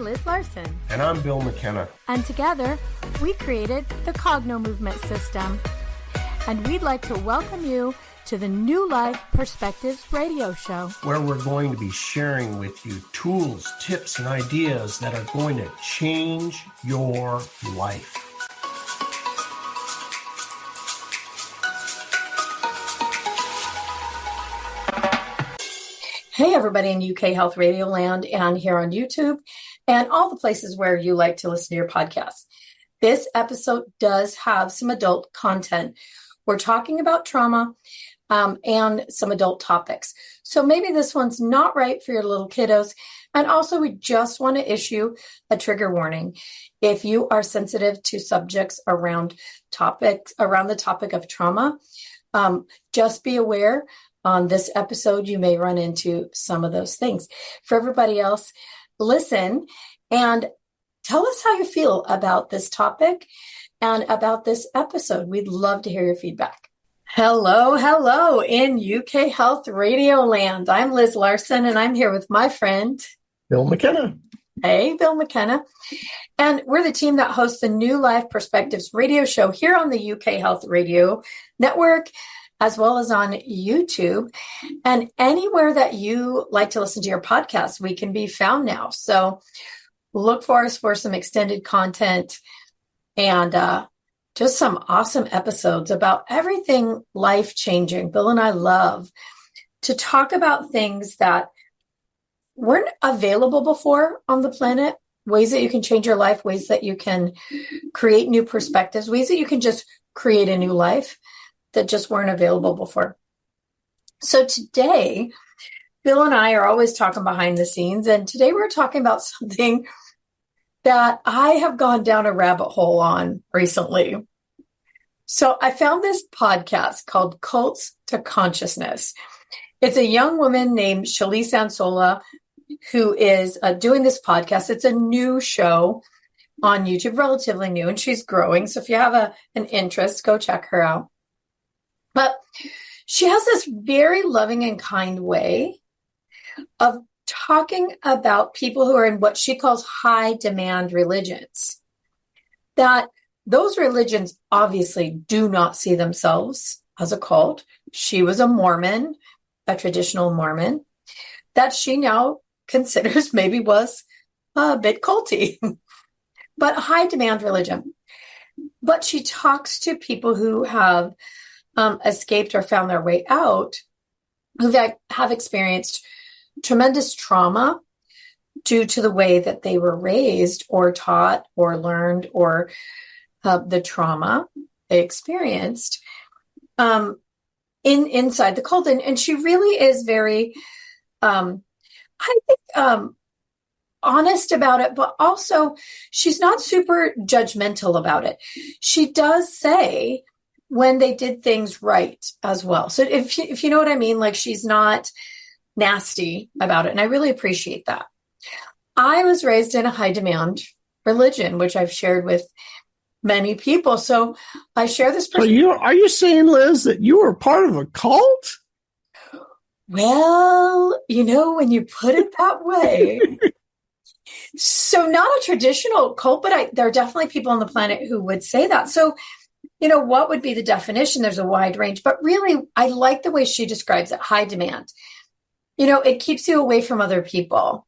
Liz Larson. And I'm Bill McKenna. And together, we created the Cogno Movement System. And we'd like to welcome you to the New Life Perspectives radio show, where we're going to be sharing with you tools, tips, and ideas that are going to change your life. Hey, everybody in UK Health Radio Land and here on YouTube and all the places where you like to listen to your podcasts. This episode does have some adult content. We're talking about trauma and some adult topics. So maybe this one's not right for your little kiddos. And also, we just want to issue a trigger warning. If you are sensitive to subjects around the topic of trauma, just be aware. On this episode, you may run into some of those things. For everybody else, listen and tell us how you feel about this topic and about this episode. We'd love to hear your feedback. Hello in UK Health Radio Land. I'm Liz Larson, and I'm here with my friend, Bill McKenna. Hey, Bill McKenna. And we're the team that hosts the New Life Perspectives radio show here on the UK Health Radio Network, as well as on YouTube. And anywhere that you like to listen to your podcast, we can be found now. So look for us for some extended content and just some awesome episodes about everything life-changing. Bill and I love to talk about things that weren't available before on the planet, ways that you can change your life, ways that you can create new perspectives, ways that you can just create a new life that just weren't available before. So today, Bill and I are always talking behind the scenes, and today we're talking about something that I have gone down a rabbit hole on recently. So I found this podcast called Cults to Consciousness. It's a young woman named Shalise Ansola who is doing this podcast. It's a new show on YouTube, relatively new, and she's growing. So if you have an interest, go check her out. But she has this very loving and kind way of talking about people who are in what she calls high demand religions. That those religions obviously do not see themselves as a cult. She was a Mormon, a traditional Mormon, that she now considers maybe was a bit culty, but high demand religion. But she talks to people who have escaped or found their way out, who have experienced tremendous trauma due to the way that they were raised or taught or learned, or the trauma they experienced inside the cult. And she really is very, I think, honest about it, but also she's not super judgmental about it. She does say when they did things right as well. So if you know what I mean, like she's not nasty about it. And I really appreciate that. I was raised in a high demand religion, which I've shared with many people. So I share this. So are you saying, Liz, that you were part of a cult? Well, when you put it that way. So not a traditional cult, but there are definitely people on the planet who would say that. So what would be the definition? There's a wide range, but really, I like the way she describes it, high demand. It keeps you away from other people.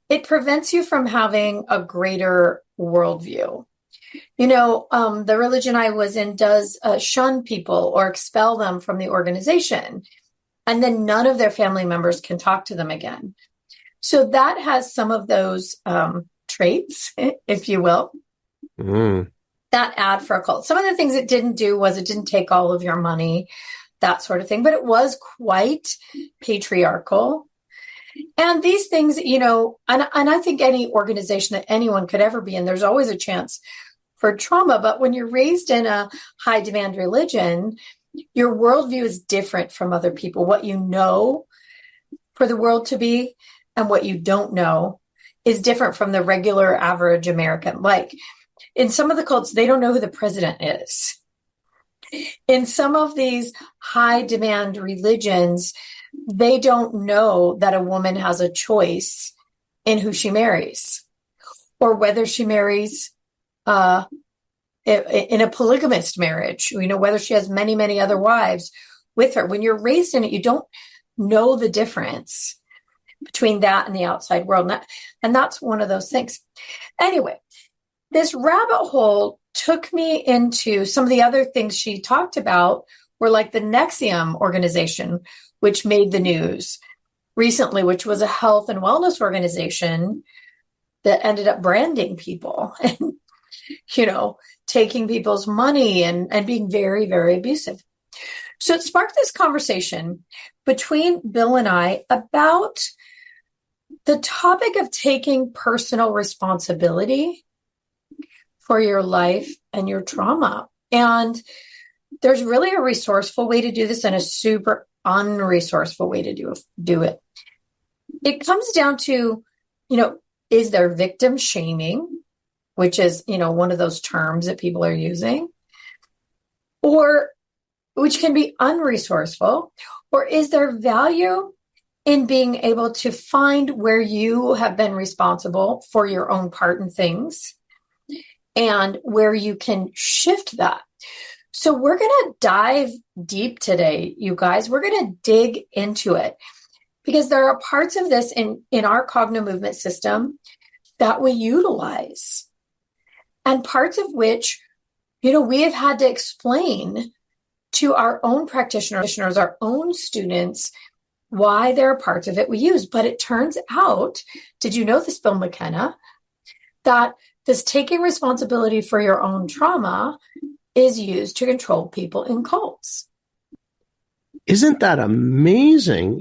It prevents you from having a greater worldview. The religion I was in does shun people or expel them from the organization, and then none of their family members can talk to them again. So that has some of those traits, if you will. That ad for a cult. Some of the things it didn't do was it didn't take all of your money, that sort of thing, but it was quite patriarchal. And these things, and I think any organization that anyone could ever be in, there's always a chance for trauma. But when you're raised in a high demand religion, your worldview is different from other people. What you know for the world to be and what you don't know is different from the regular average American. Like, in some of the cults, they don't know who the president is. In some of these high demand religions, they don't know that a woman has a choice in who she marries, or whether she marries in a polygamist marriage, whether she has many, many other wives with her. When you're raised in it, you don't know the difference between that and the outside world. And that's one of those things. Anyway, this rabbit hole took me into some of the other things she talked about were like the Nexium organization, which made the news recently, which was a health and wellness organization that ended up branding people and, taking people's money and being very, very abusive. So it sparked this conversation between Bill and I about the topic of taking personal responsibility for your life and your trauma. And there's really a resourceful way to do this and a super unresourceful way to do it. It comes down to, is there victim shaming, which is, one of those terms that people are using, or which can be unresourceful, or is there value in being able to find where you have been responsible for your own part in things and where you can shift that? So we're going to dive deep today, you guys. We're going to dig into it because there are parts of this in our Cogno movement system that we utilize and parts of which, we have had to explain to our own practitioners, our own students, why there are parts of it we use. But it turns out, did you know this, Bill McKenna, that this taking responsibility for your own trauma is used to control people in cults? Isn't that amazing?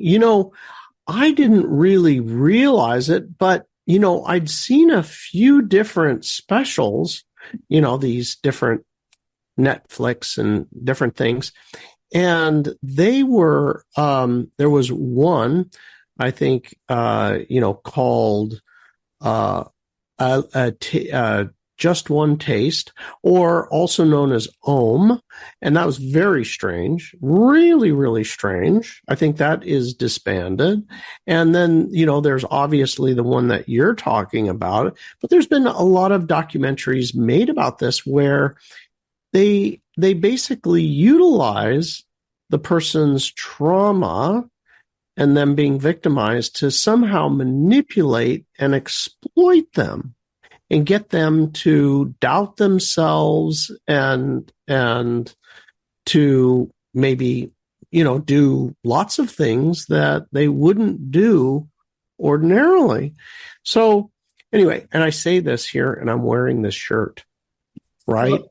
I didn't really realize it, but, I'd seen a few different specials, these different Netflix and different things. And they were, there was one, I think, called Just One Taste, or also known as Om. And that was very strange, really, really strange. I think that is disbanded. And then, there's obviously the one that you're talking about, but there's been a lot of documentaries made about this where they basically utilize the person's trauma and them being victimized to somehow manipulate and exploit them and get them to doubt themselves and to maybe, do lots of things that they wouldn't do ordinarily. So anyway, and I say this here and I'm wearing this shirt, right?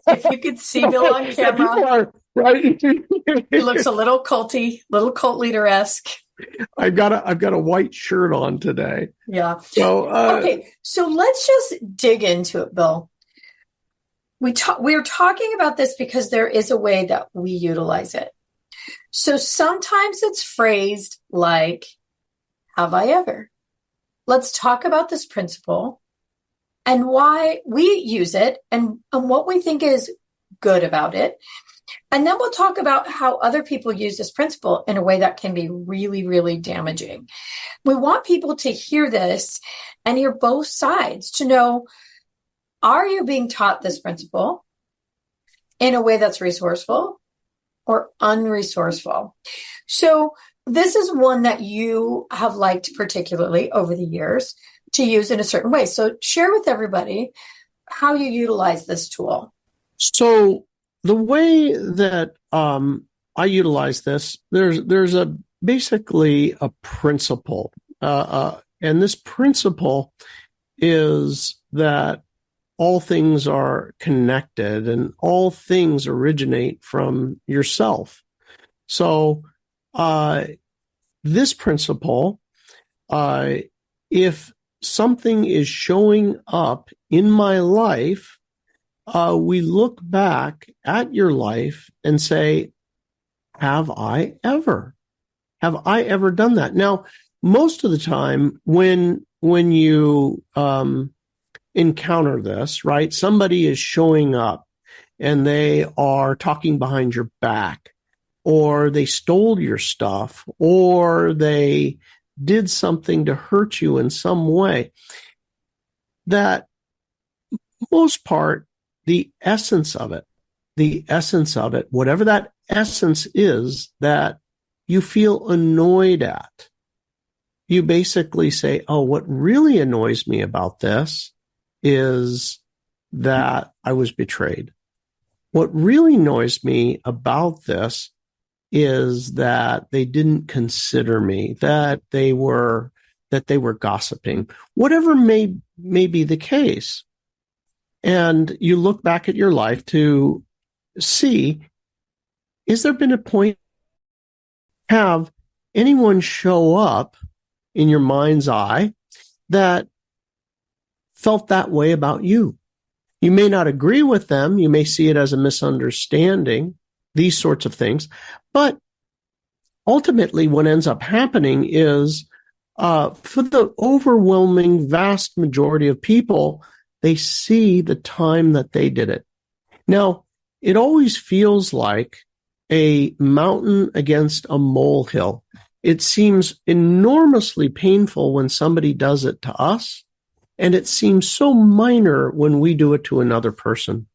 If you could see Bill on camera, right? He looks a little culty, little cult leader-esque. I've got a white shirt on today. Yeah. So okay, so let's just dig into it, Bill. We're talking about this because there is a way that we utilize it. So sometimes it's phrased like, "Have I ever?" Let's talk about this principle and why we use it and what we think is good about it. And then we'll talk about how other people use this principle in a way that can be really, really damaging. We want people to hear this and hear both sides to know, are you being taught this principle in a way that's resourceful or unresourceful? So this is one that you have liked particularly over the years to use in a certain way. So share with everybody how you utilize this tool. So the way that I utilize this, there's basically a principle, and this principle is that all things are connected and all things originate from yourself. So this principle, if something is showing up in my life, we look back at your life and say, have I ever done that? Now, most of the time when you encounter this, right, somebody is showing up and they are talking behind your back, or they stole your stuff, or they did something to hurt you in some way. that most part, the essence of it, whatever that essence is that you feel annoyed at, you basically say, oh, what really annoys me about this is that I was betrayed. What really annoys me about this is that they didn't consider me, that they were gossiping, whatever may be the case. And you look back at your life to see, is there been a point, have anyone show up in your mind's eye that felt that way about you? You may not agree with them. You may see it as a misunderstanding, these sorts of things. But ultimately, what ends up happening is, for the overwhelming vast majority of people, they see the time that they did it. Now, it always feels like a mountain against a molehill. It seems enormously painful when somebody does it to us, and it seems so minor when we do it to another person.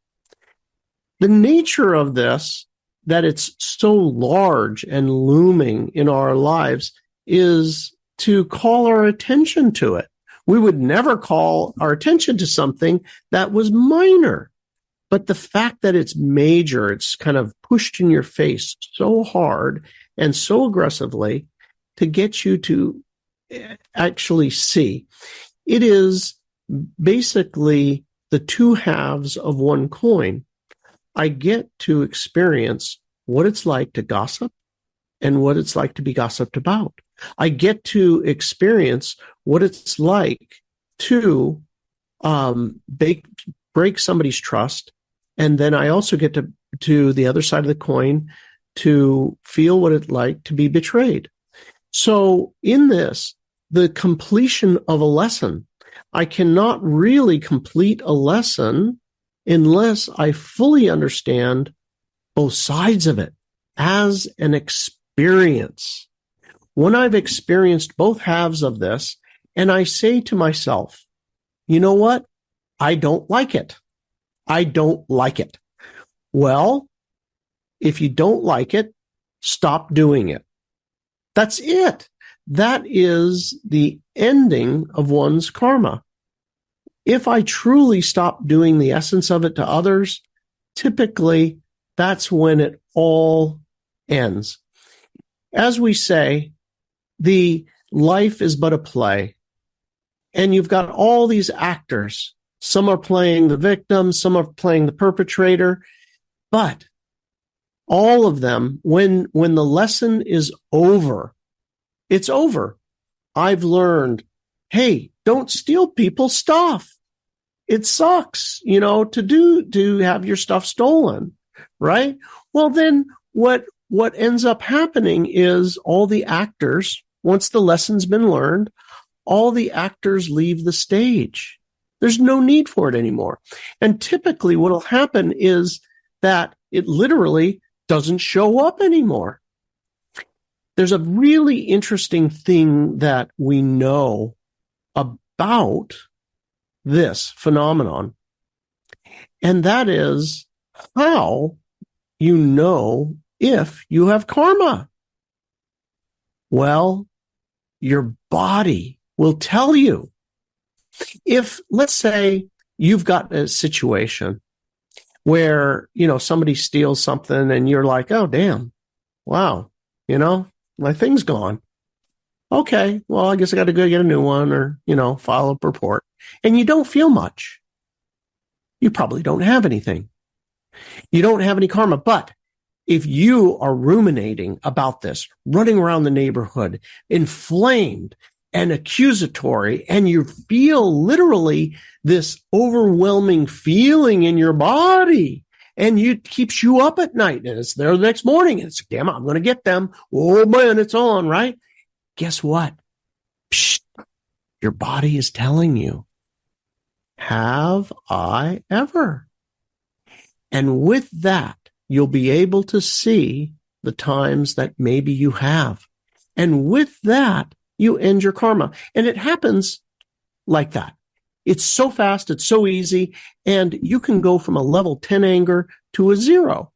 The nature of this, that it's so large and looming in our lives, is to call our attention to it. We would never call our attention to something that was minor. But the fact that it's major, it's kind of pushed in your face so hard and so aggressively to get you to actually see. It is basically the two halves of one coin. I get to experience what it's like to gossip and what it's like to be gossiped about. I get to experience what it's like to break somebody's trust. And then I also get to the other side of the coin to feel what it's like to be betrayed. So in this, the completion of a lesson, I cannot really complete a lesson unless I fully understand both sides of it as an experience. When I've experienced both halves of this, and I say to myself, you know what? I don't like it. I don't like it. Well, if you don't like it, stop doing it. That's it. That is the ending of one's karma. If I truly stop doing the essence of it to others, typically that's when it all ends. As we say, the life is but a play. And you've got all these actors. Some are playing the victim, some are playing the perpetrator. But all of them, when the lesson is over, it's over. I've learned, hey, don't steal people's stuff. It sucks, to have your stuff stolen, right? Well, then what ends up happening is all the actors, once the lesson's been learned, all the actors leave the stage. There's no need for it anymore. And typically what will happen is that it literally doesn't show up anymore. There's a really interesting thing that we know about this phenomenon, and that is how you know if you have karma. Well, your body will tell you. If, let's say, you've got a situation where, somebody steals something and you're like, oh, damn, wow, my thing's gone. Okay, well, I guess I got to go get a new one or, file a report. And you don't feel much. You probably don't have anything. You don't have any karma. But if you are ruminating about this, running around the neighborhood, inflamed and accusatory, and you feel literally this overwhelming feeling in your body, and it keeps you up at night, and it's there the next morning, and it's, damn, I'm going to get them. Oh, man, it's on, right? Guess what? Psst, your body is telling you, have I ever? And with that, you'll be able to see the times that maybe you have. And with that, you end your karma. And it happens like that. It's so fast. It's so easy. And you can go from a level 10 anger to a 0.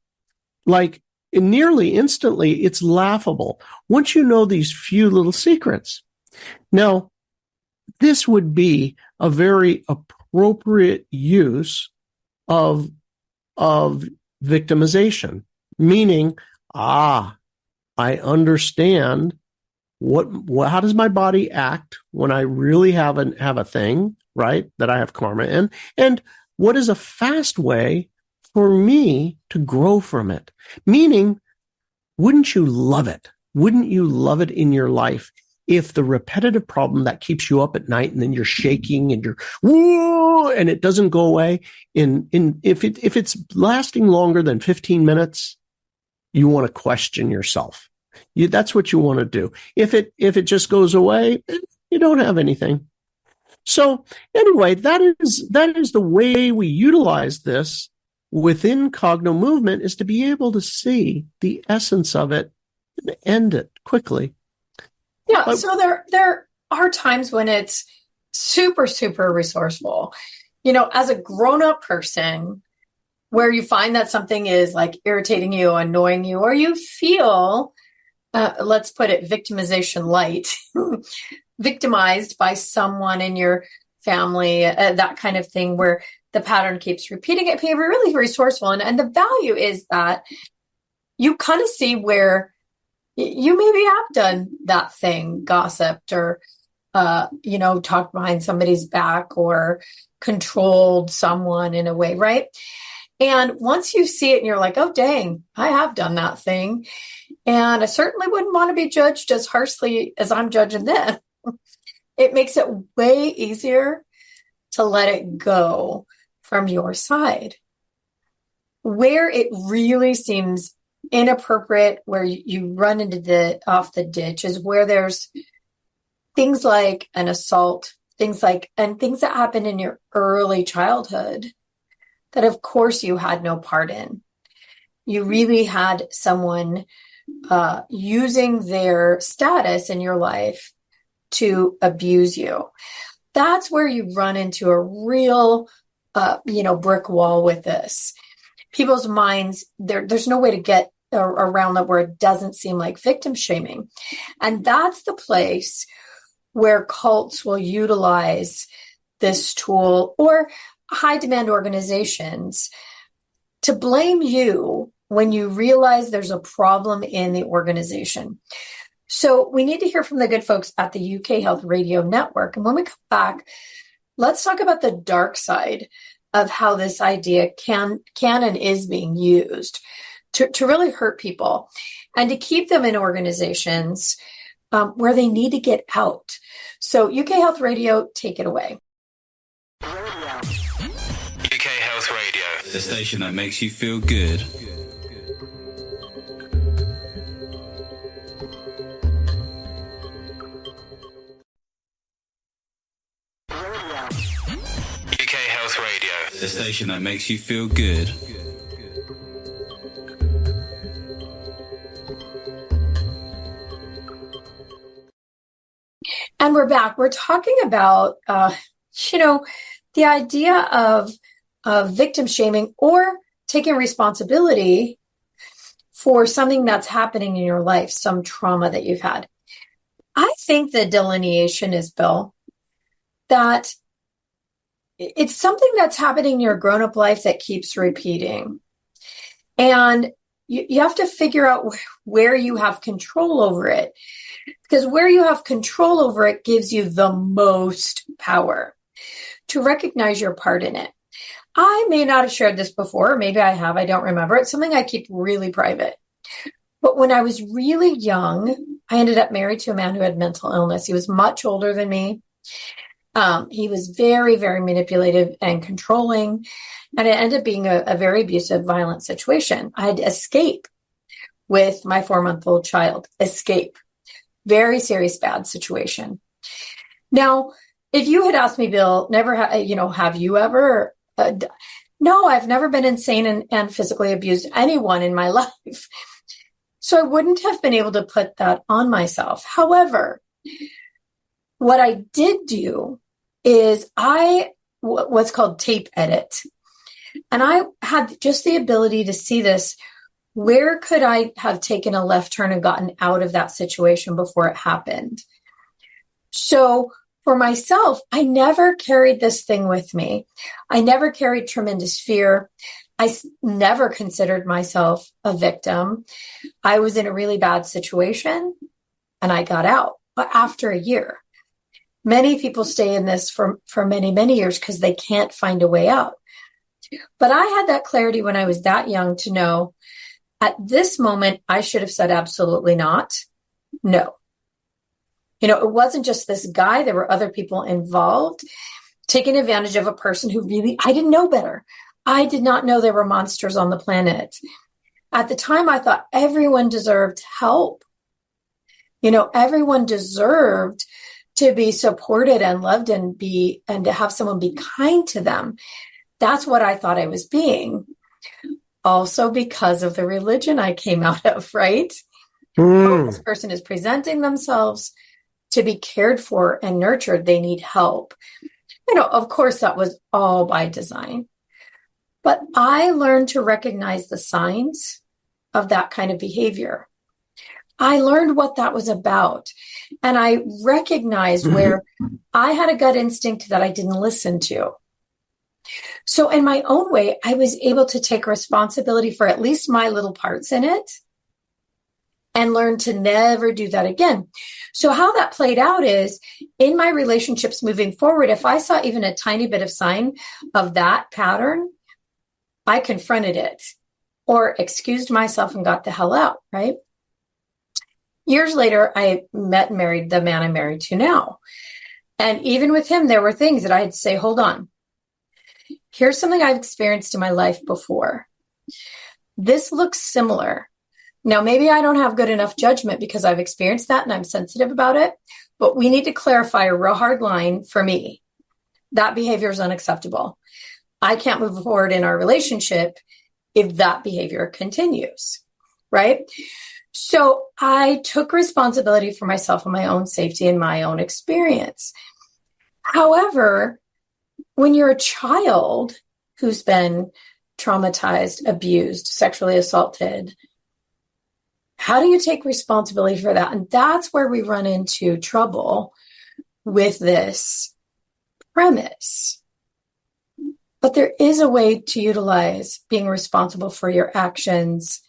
Like nearly instantly, it's laughable once you know these few little secrets. Now, this would be a very appropriate use of victimization, meaning, I understand how does my body act when I really have a thing, right, that I have karma in, and what is a fast way for me to grow from it? Meaning, wouldn't you love it? Wouldn't you love it in your life if the repetitive problem that keeps you up at night and then you're shaking and you're whoa and it doesn't go away if it's lasting longer than 15 minutes, you want to question yourself. That's what you want to do. If it just goes away, you don't have anything. So anyway, that is the way we utilize this within Cogno Movement, is to be able to see the essence of it and end it quickly. Yeah, so there are times when it's super, super resourceful. As a grown-up person, where you find that something is like irritating you, annoying you, or you feel, let's put it victimization light, victimized by someone in your family, that kind of thing, where the pattern keeps repeating, it can be really resourceful. And the value is that you kind of see where you maybe have done that thing, gossiped or, talked behind somebody's back or controlled someone in a way, right? And once you see it and you're like, oh, dang, I have done that thing. And I certainly wouldn't want to be judged as harshly as I'm judging them. It makes it way easier to let it go from your side. Where it really seems inappropriate, where you run into off the ditch, is where there's things like an assault, things that happen in your early childhood that of course you had no part in. You really had someone using their status in your life to abuse you. That's where you run into a real brick wall with this. People's minds, there's no way to get around that where it doesn't seem like victim shaming. And that's the place where cults will utilize this tool, or high demand organizations, to blame you when you realize there's a problem in the organization. So we need to hear from the good folks at the UK Health Radio Network. And when we come back, let's talk about the dark side of how this idea can and is being used to really hurt people and to keep them in organizations where they need to get out. So UK Health Radio, take it away. UK Health Radio, the station that makes you feel good. UK Health Radio, the station that makes you feel good. And we're back. We're talking about, the idea of victim shaming or taking responsibility for something that's happening in your life, some trauma that you've had. I think the delineation is, Bill, that it's something that's happening in your grown-up life that keeps repeating. And you have to figure out where you have control over it. Because where you have control over it gives you the most power to recognize your part in it. I may not have shared this before. Maybe I have. I don't remember. It's something I keep really private. But when I was really young, I ended up married to a man who had mental illness. He was much older than me. He was very, very manipulative and controlling. And it ended up being a very abusive, violent situation. I had to escape with my 4-month-old child. Escape. Very serious, bad situation. Now, if you had asked me, Bill, have you ever? No, I've never been insane and physically abused anyone in my life. So I wouldn't have been able to put that on myself. However, what I did do is I what's called tape edit. And I had just the ability to see this. Where could I have taken a left turn and gotten out of that situation before it happened? So for myself, I never carried this thing with me. I never carried tremendous fear. I never considered myself a victim. I was in a really bad situation and I got out, but after a year. Many people stay in this for many, many years because they can't find a way out. But I had that clarity when I was that young to know at this moment, I should have said absolutely not. No. It wasn't just this guy. There were other people involved taking advantage of a person who really, I didn't know better. I did not know there were monsters on the planet. At the time, I thought everyone deserved help. Everyone deserved to be supported and loved and to have someone be kind to them. That's what I thought I was being. Also because of the religion I came out of, right? Oh, this person is presenting themselves to be cared for and nurtured. They need help. Of course, that was all by design. But I learned to recognize the signs of that kind of behavior. I learned what that was about. And I recognized where I had a gut instinct that I didn't listen to. So in my own way, I was able to take responsibility for at least my little parts in it and learn to never do that again. So how that played out is in my relationships moving forward, if I saw even a tiny bit of sign of that pattern, I confronted it or excused myself and got the hell out, right? Years later, I met and married the man I'm married to now. And even with him, there were things that I had to say, hold on. Here's something I've experienced in my life before. This looks similar. Now, maybe I don't have good enough judgment because I've experienced that and I'm sensitive about it, but we need to clarify a real hard line for me. That behavior is unacceptable. I can't move forward in our relationship if that behavior continues, right? So I took responsibility for myself and my own safety and my own experience. However, when you're a child who's been traumatized, abused, sexually assaulted, how do you take responsibility for that? And that's where we run into trouble with this premise. But there is a way to utilize being responsible for your actions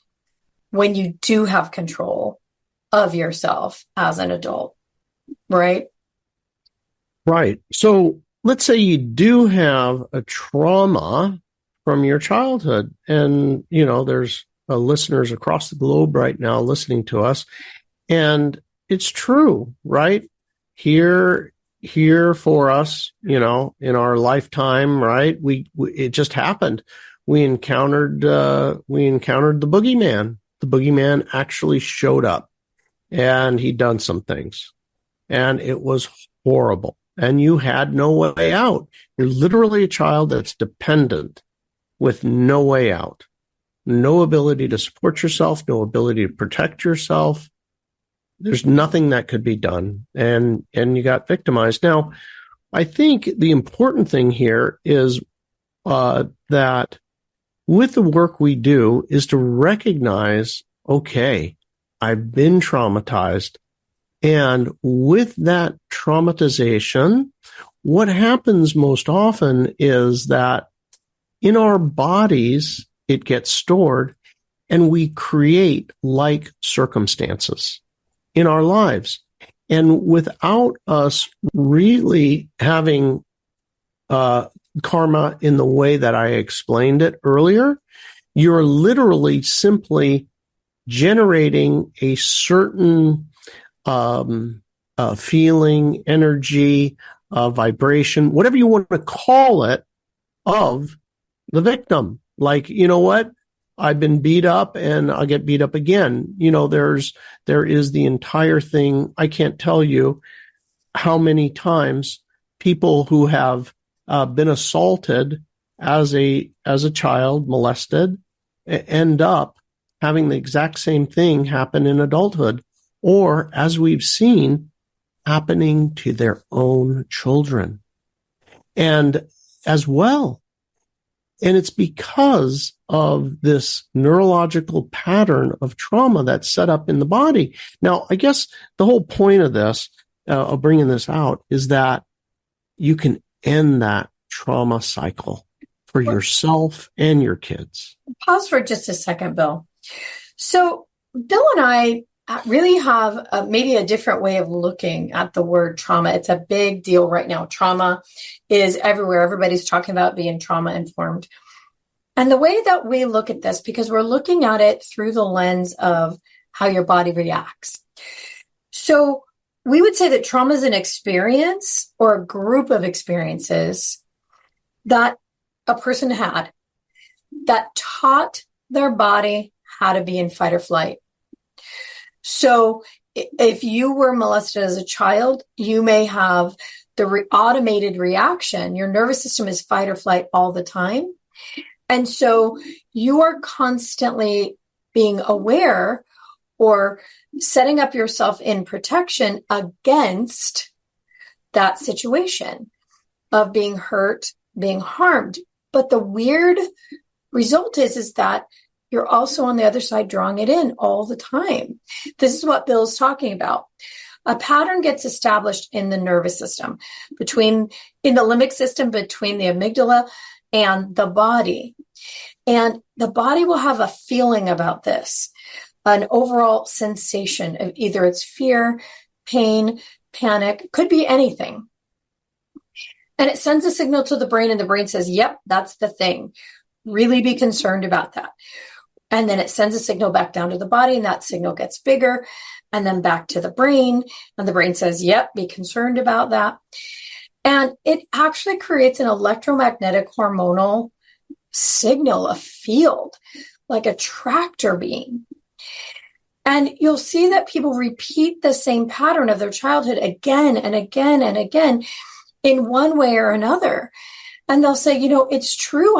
when you do have control of yourself as an adult, right? Right. So let's say you do have a trauma from your childhood, and, there's listeners across the globe right now listening to us, and it's true, right? Here for us, in our lifetime, right? It just happened. We encountered the boogeyman. The boogeyman actually showed up, and he'd done some things, and it was horrible. And you had no way out. You're literally a child that's dependent with no way out, no ability to support yourself, no ability to protect yourself. There's nothing that could be done. And you got victimized. Now, I think the important thing here is that with the work we do is to recognize, okay, I've been traumatized. And with that traumatization, what happens most often is that in our bodies, it gets stored and we create like circumstances in our lives. And without us really having karma in the way that I explained it earlier, you're literally simply generating a certain feeling, energy, vibration, whatever you want to call it, of the victim. Like, you know what? I've been beat up and I'll get beat up again. There is the entire thing. I can't tell you how many times people who have been assaulted as a child, molested, end up having the exact same thing happen in adulthood, or as we've seen, happening to their own children. And as well. And it's because of this neurological pattern of trauma that's set up in the body. Now, I guess the whole point of this, of bringing this out, is that you can end that trauma cycle for yourself and your kids. Pause for just a second, Bill. So Bill and I really have maybe a different way of looking at the word trauma. It's a big deal right now. Trauma is everywhere. Everybody's talking about being trauma informed. And the way that we look at this, because we're looking at it through the lens of how your body reacts. So we would say that trauma is an experience or a group of experiences that a person had that taught their body how to be in fight or flight. So if you were molested as a child, you may have the automated reaction. Your nervous system is fight or flight all the time. And so you are constantly being aware or setting up yourself in protection against that situation of being hurt, being harmed. But the weird result is that you're also on the other side drawing it in all the time. This is what Bill's talking about. A pattern gets established in the nervous system, in the limbic system, between the amygdala and the body. And the body will have a feeling about this, an overall sensation of either it's fear, pain, panic, could be anything. And it sends a signal to the brain, and the brain says, yep, that's the thing. Really be concerned about that. And then it sends a signal back down to the body, and that signal gets bigger, and then back to the brain. And the brain says, yep, be concerned about that. And it actually creates an electromagnetic hormonal signal, a field, like a tractor beam. And you'll see that people repeat the same pattern of their childhood again and again and again in one way or another. And they'll say, it's true.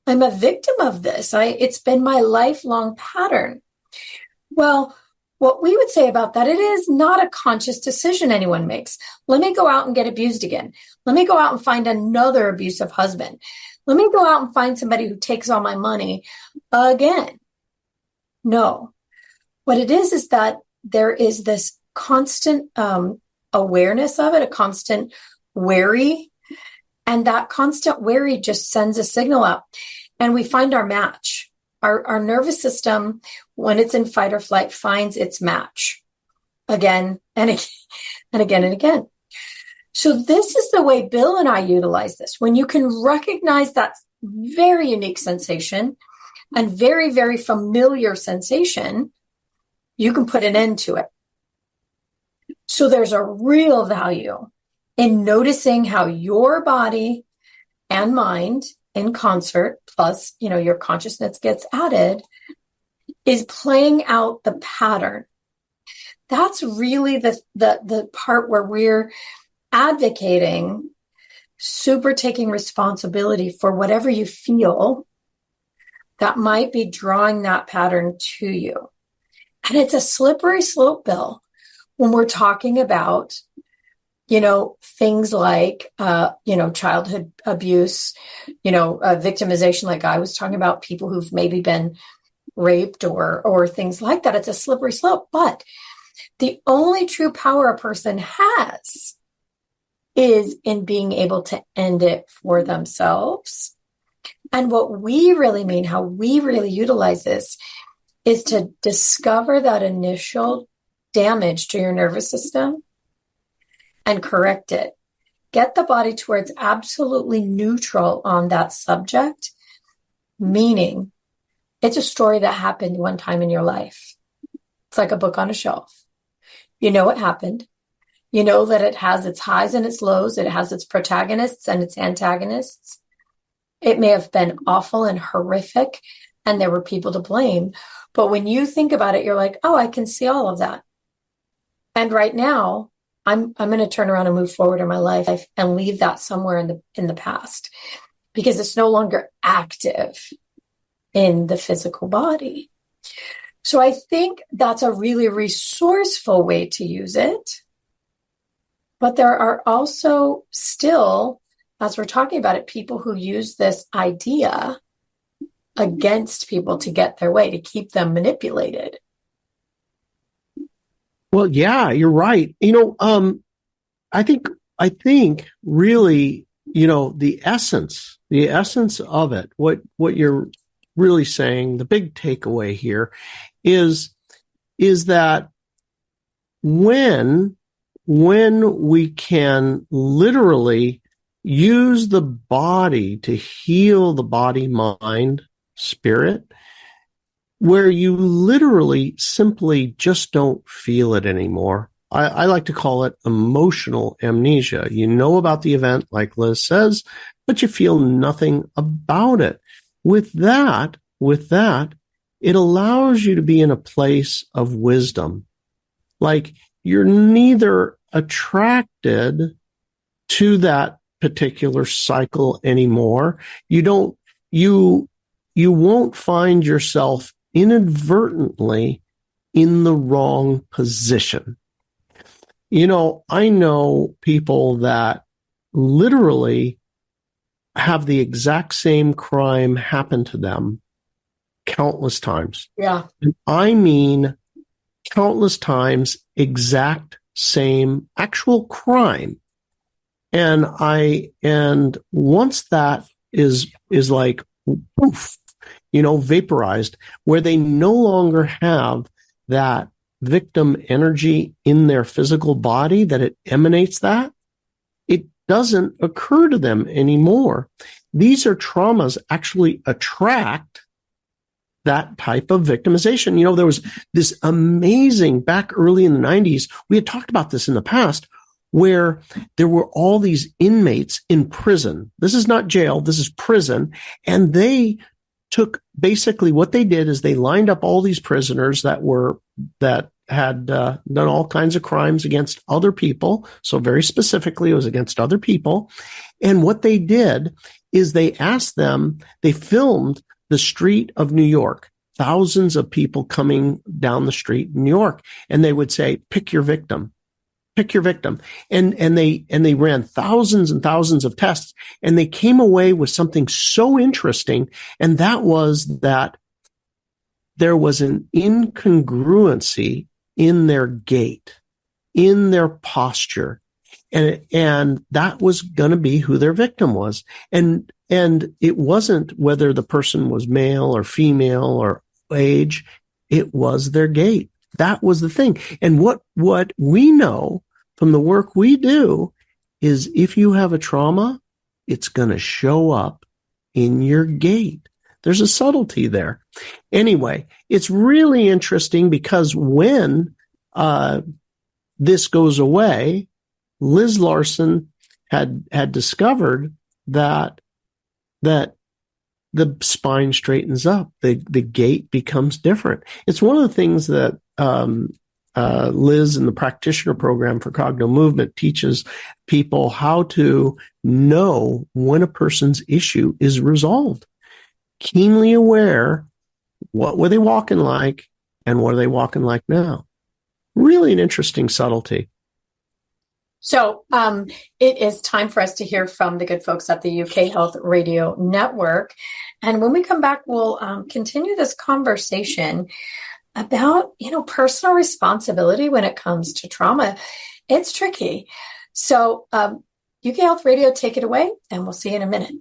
I'm a victim of this. It's been my lifelong pattern. Well, what we would say about that, it is not a conscious decision anyone makes. Let me go out and get abused again. Let me go out and find another abusive husband. Let me go out and find somebody who takes all my money again. No. What it is that there is this constant awareness of it, a constant worry. And that constant worry just sends a signal out. And we find our match. Our nervous system, when it's in fight or flight, finds its match again and again and again and again. So this is the way Bill and I utilize this. When you can recognize that very unique sensation and very, very familiar sensation, you can put an end to it. So there's a real value in noticing how your body and mind in concert, plus, your consciousness gets added, is playing out the pattern. That's really the part where we're advocating super taking responsibility for whatever you feel that might be drawing that pattern to you. And it's a slippery slope, Bill, when we're talking about things like, childhood abuse, victimization, like I was talking about, people who've maybe been raped or things like that. It's a slippery slope. But the only true power a person has is in being able to end it for themselves. And what we really mean, how we really utilize this, is to discover that initial damage to your nervous system and correct it. Get the body to where it's absolutely neutral on that subject, meaning it's a story that happened one time in your life. It's like a book on a shelf. You know it happened. You know that it has its highs and its lows. It has its protagonists and its antagonists. It may have been awful and horrific, and there were people to blame. But when you think about it, you're like, oh, I can see all of that. And right now, I'm going to turn around and move forward in my life and leave that somewhere in the past, because it's no longer active in the physical body. So I think that's a really resourceful way to use it. But there are also still as we're talking about it, people who use this idea against people to get their way, to keep them manipulated. Well, yeah, you're right. I think really, the essence of it, what you're really saying, the big takeaway here is that when we can literally use the body to heal the body, mind, spirit, where you literally simply just don't feel it anymore. I like to call it emotional amnesia. You know about the event, like Liz says, but you feel nothing about it. With that, it allows you to be in a place of wisdom. Like, you're neither attracted to that particular cycle anymore. You won't find yourself inadvertently in the wrong position. I know people that literally have the exact same crime happen to them countless times. Yeah. And I mean countless times, exact same actual crime. And once that is like, poof, vaporized, where they no longer have that victim energy in their physical body, that it emanates that, it doesn't occur to them anymore. These are traumas actually attract that type of victimization. There was this amazing, back early in the 90s, we had talked about this in the past, where there were all these inmates in prison. This is not jail, this is prison. And they took, basically what they did is they lined up all these prisoners that had done all kinds of crimes against other people. So very specifically, it was against other people. And what they did is they filmed the street of New York, thousands of people coming down the street in New York. And they would say, pick your victim. Pick your victim. And they ran thousands and thousands of tests, and they came away with something so interesting. And that was that there was an incongruency in their gait, in their posture. And that was going to be who their victim was. And it wasn't whether the person was male or female or age. It was their gait. That was the thing. And what we know from the work we do is if you have a trauma, it's going to show up in your gait. There's a subtlety there. Anyway, it's really interesting because when this goes away, Liz Larson had discovered that the spine straightens up, the gait becomes different. It's one of the things that Liz in the practitioner program for cognitive movement teaches people how to know when a person's issue is resolved. Keenly aware, what were they walking like and what are they walking like now? Really an interesting subtlety. So it is time for us to hear from the good folks at the UK Health Radio Network. And when we come back, we'll continue this conversation about, personal responsibility when it comes to trauma. It's tricky. So UK Health Radio, take it away, and we'll see you in a minute.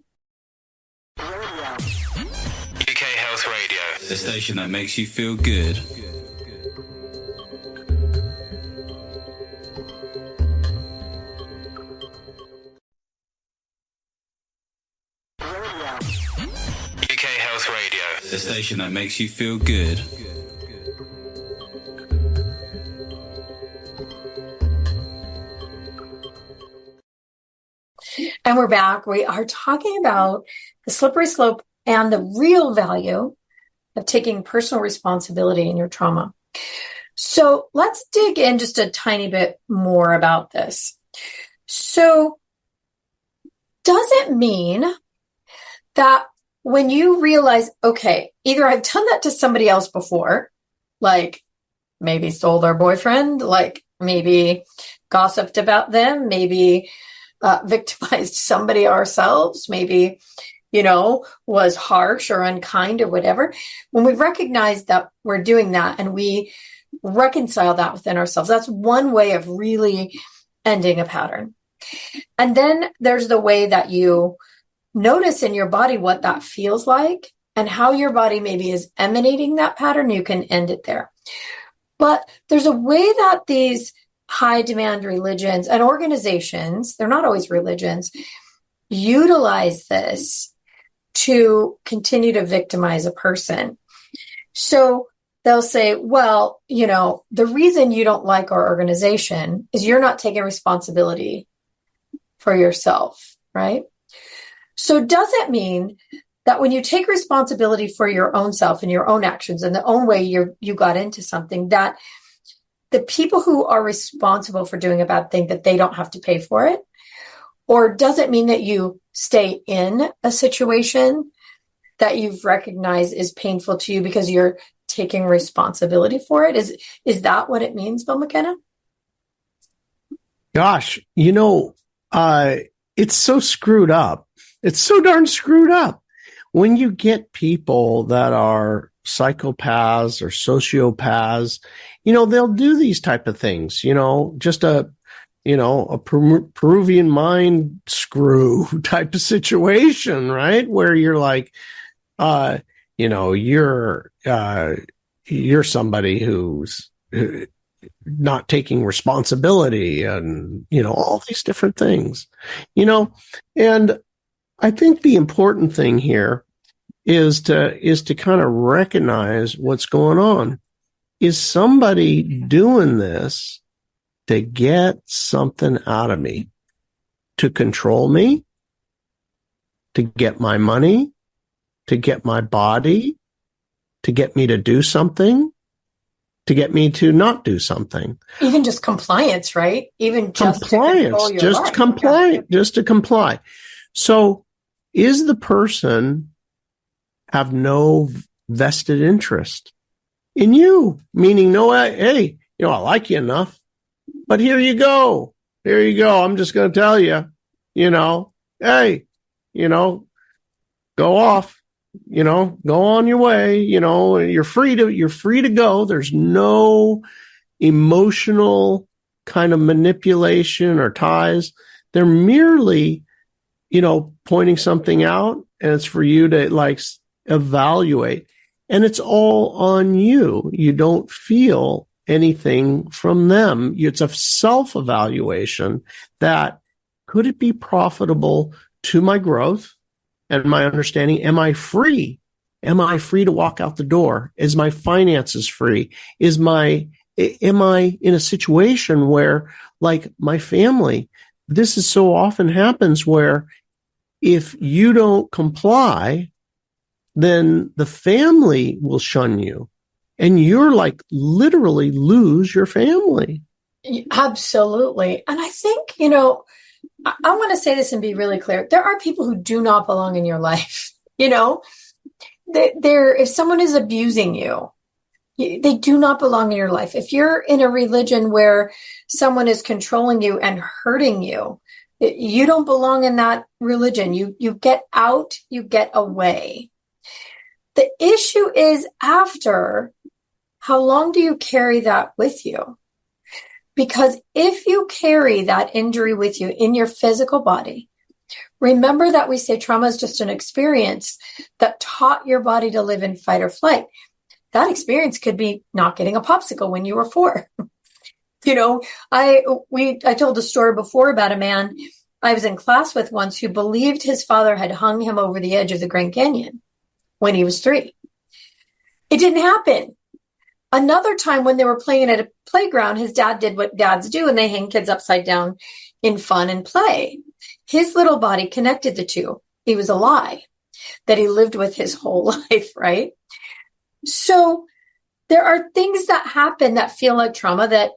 UK Health Radio, the station that makes you feel good. UK Health Radio, the station that makes you feel good. And we're back. We are talking about the slippery slope and the real value of taking personal responsibility in your trauma. So let's dig in just a tiny bit more about this. So does it mean that when you realize, okay, either I've done that to somebody else before, like maybe stole their boyfriend, like maybe gossiped about them, maybe victimized somebody ourselves, maybe, was harsh or unkind or whatever. When we recognize that we're doing that and we reconcile that within ourselves, that's one way of really ending a pattern. And then there's the way that you notice in your body what that feels like and how your body maybe is emanating that pattern. You can end it there. But there's a way that these high demand religions and organizations, they're not always religions, utilize this to continue to victimize a person. So they'll say, well, the reason you don't like our organization is you're not taking responsibility for yourself, right? So does it mean that when you take responsibility for your own self and your own actions and the own way you got into something, that the people who are responsible for doing a bad thing, that they don't have to pay for it? Or does it mean that you stay in a situation that you've recognized is painful to you because you're taking responsibility for it? Is that what it means, Bill McKenna? Gosh, it's so screwed up. It's so darn screwed up. When you get people that are psychopaths or sociopaths, they'll do these type of things, just a Peruvian mind screw type of situation, right? Where you're like, you're somebody who's not taking responsibility and, all these different things, and I think the important thing here is to kind of recognize what's going on. Is somebody doing this to get something out of me, to control me, to get my money, to get my body, to get me to do something, to get me to not do something? Even just compliance, right? Even just compliance, just to comply. So is the person have no vested interest in you? Meaning, no, hey, I like you enough, but here you go. I'm just going to tell you, hey, go off, go on your way, you're free to go. There's no emotional kind of manipulation or ties. They're merely, pointing something out, and it's for you to evaluate, and it's all on you. You don't feel anything from them. It's a self-evaluation that could it be profitable to my growth and my understanding? Am I free? Am I free to walk out the door? Is my finances free? Am I in a situation where, like my family, this is so often happens where if you don't comply, then the family will shun you and you're literally lose your family. Absolutely. And I think, I want to say this and be really clear. There are people who do not belong in your life. If someone is abusing you, they do not belong in your life. If you're in a religion where someone is controlling you and hurting you, you don't belong in that religion. You get out, you get away. The issue is after, how long do you carry that with you? Because if you carry that injury with you in your physical body, remember that we say trauma is just an experience that taught your body to live in fight or flight. That experience could be not getting a popsicle when you were 4. I told a story before about a man I was in class with once who believed his father had hung him over the edge of the Grand Canyon when he was 3. It didn't happen. Another time when they were playing at a playground, his dad did what dads do, and they hang kids upside down in fun and play. His little body connected the two. It was a lie that he lived with his whole life, right? So there are things that happen that feel like trauma that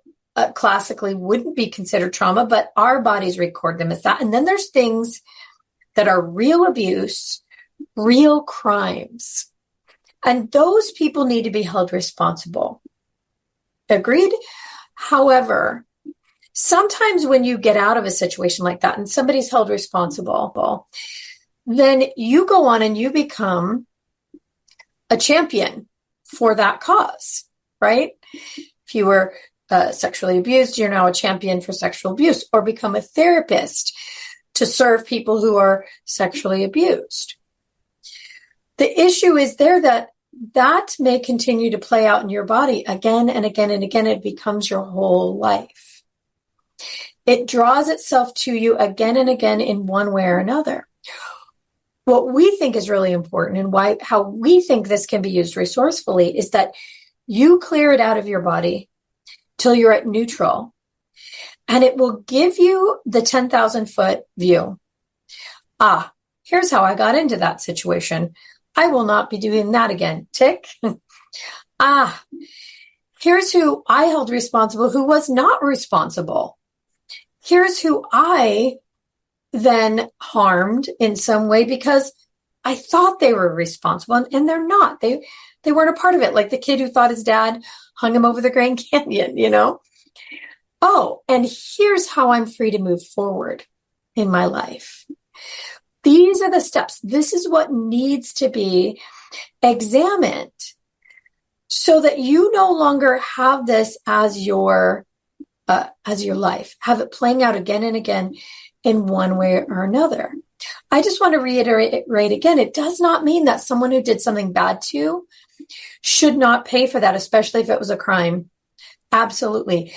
classically wouldn't be considered trauma, but our bodies record them as that. And then there's things that are real abuse, real crimes. And those people need to be held responsible. Agreed? However, Sometimes when you get out of a situation like that and somebody's held responsible, then you go on and you become a champion for that cause, right? If you were sexually abused, you're now a champion for sexual abuse, or become a therapist to serve people who are sexually abused. The issue is there that may continue to play out in your body again and again and again. It becomes your whole life. It draws itself to you again and again in one way or another. What we think is really important and how we think this can be used resourcefully is that you clear it out of your body till you're at neutral, and it will give you the 10,000-foot view. Here's how I got into that situation. I will not be doing that again. Tick. Here's who I held responsible who was not responsible. Here's who I then harmed in some way because I thought they were responsible, and they're not. They weren't a part of it. Like the kid who thought his dad hung him over the Grand Canyon, and here's how I'm free to move forward in my life. These are the steps. This is what needs to be examined so that you no longer have this as your life, have it playing out again and again in one way or another. I just want to reiterate again, it does not mean that someone who did something bad to you should not pay for that, especially if it was a crime. Absolutely.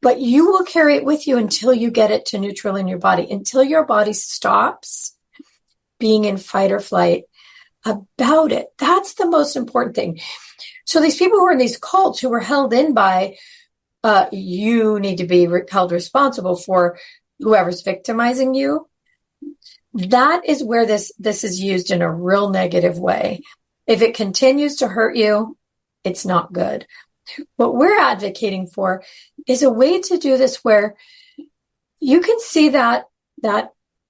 But you will carry it with you until you get it to neutral in your body, until your body stops being in fight or flight about it. That's the most important thing. So these people who are in these cults who were held in by, you need to be held responsible for whoever's victimizing you. That is where this is used in a real negative way. If it continues to hurt you, it's not good. What we're advocating for is a way to do this where you can see that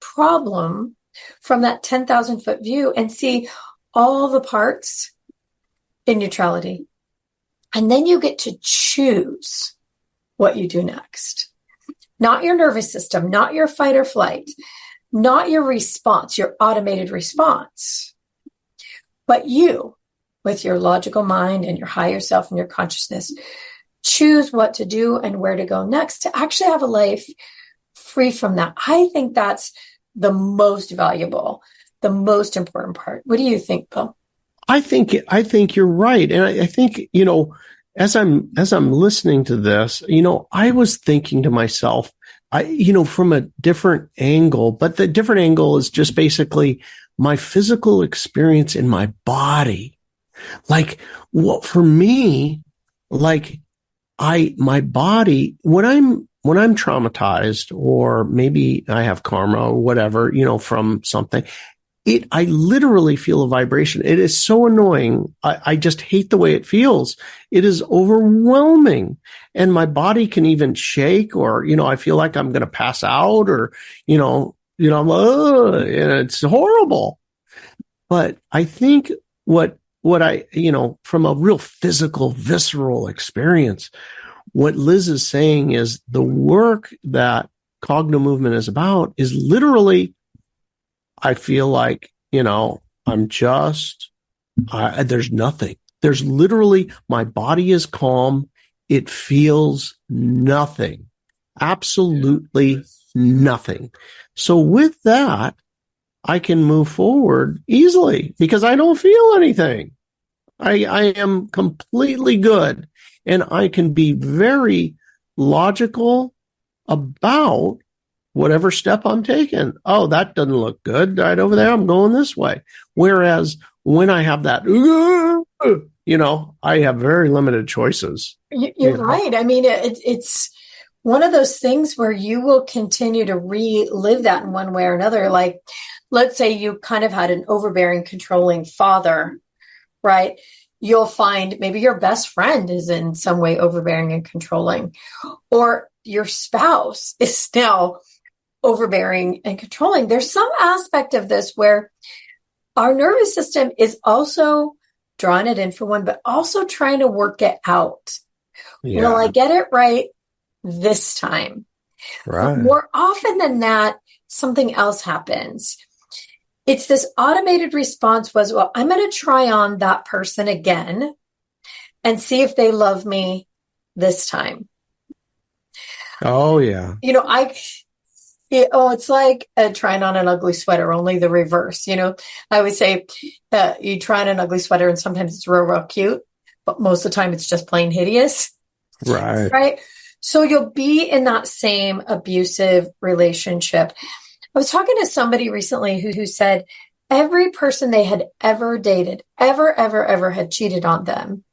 problem from that 10,000-foot view and see all the parts in neutrality. And then you get to choose what you do next. Not your nervous system, not your fight or flight, not your response, your automated response, but you, with your logical mind and your higher self and your consciousness, choose what to do and where to go next to actually have a life free from that. I think that's the most valuable, the most important part. What do you think, Bill? I think you're right. And I think, as I'm listening to this, I was thinking to myself, from a different angle, but the different angle is just basically my physical experience in my body. Like for me, my body, when I'm traumatized, or maybe I have karma or whatever, from something, I literally feel a vibration. It is so annoying. I just hate the way it feels. It is overwhelming. And my body can even shake, or, I feel like I'm going to pass out, or, and it's horrible. But I think what I, from a real physical, visceral experience, what Liz is saying is the work that Cogno Movement is about is literally, I feel like, there's nothing. There's literally, my body is calm. It feels nothing, absolutely nothing. So with that, I can move forward easily because I don't feel anything. I am completely good, and I can be very logical about whatever step I'm taking. Oh, that doesn't look good right over there. I'm going this way. Whereas when I have that, I have very limited choices. You're right. I mean, it's one of those things where you will continue to relive that in one way or another. Like, let's say you kind of had an overbearing, controlling father, right? You'll find maybe your best friend is in some way overbearing and controlling, or your spouse is now overbearing and controlling. There's some aspect of this where our nervous system is also drawing it in for one, but also trying to work it out. Yeah. Will I get it right? this time. Right. But more often than that, something else happens. It's this automated response was, well, I'm going to try on that person again and see if they love me this time. Oh, yeah. You know, it's like trying on an ugly sweater, only the reverse. You know, I would say you try on an ugly sweater and sometimes it's real cute, but most of the time it's just plain hideous. Right. Right. So you'll be in that same abusive relationship. I was talking to somebody recently who said every person they had ever dated, ever had cheated on them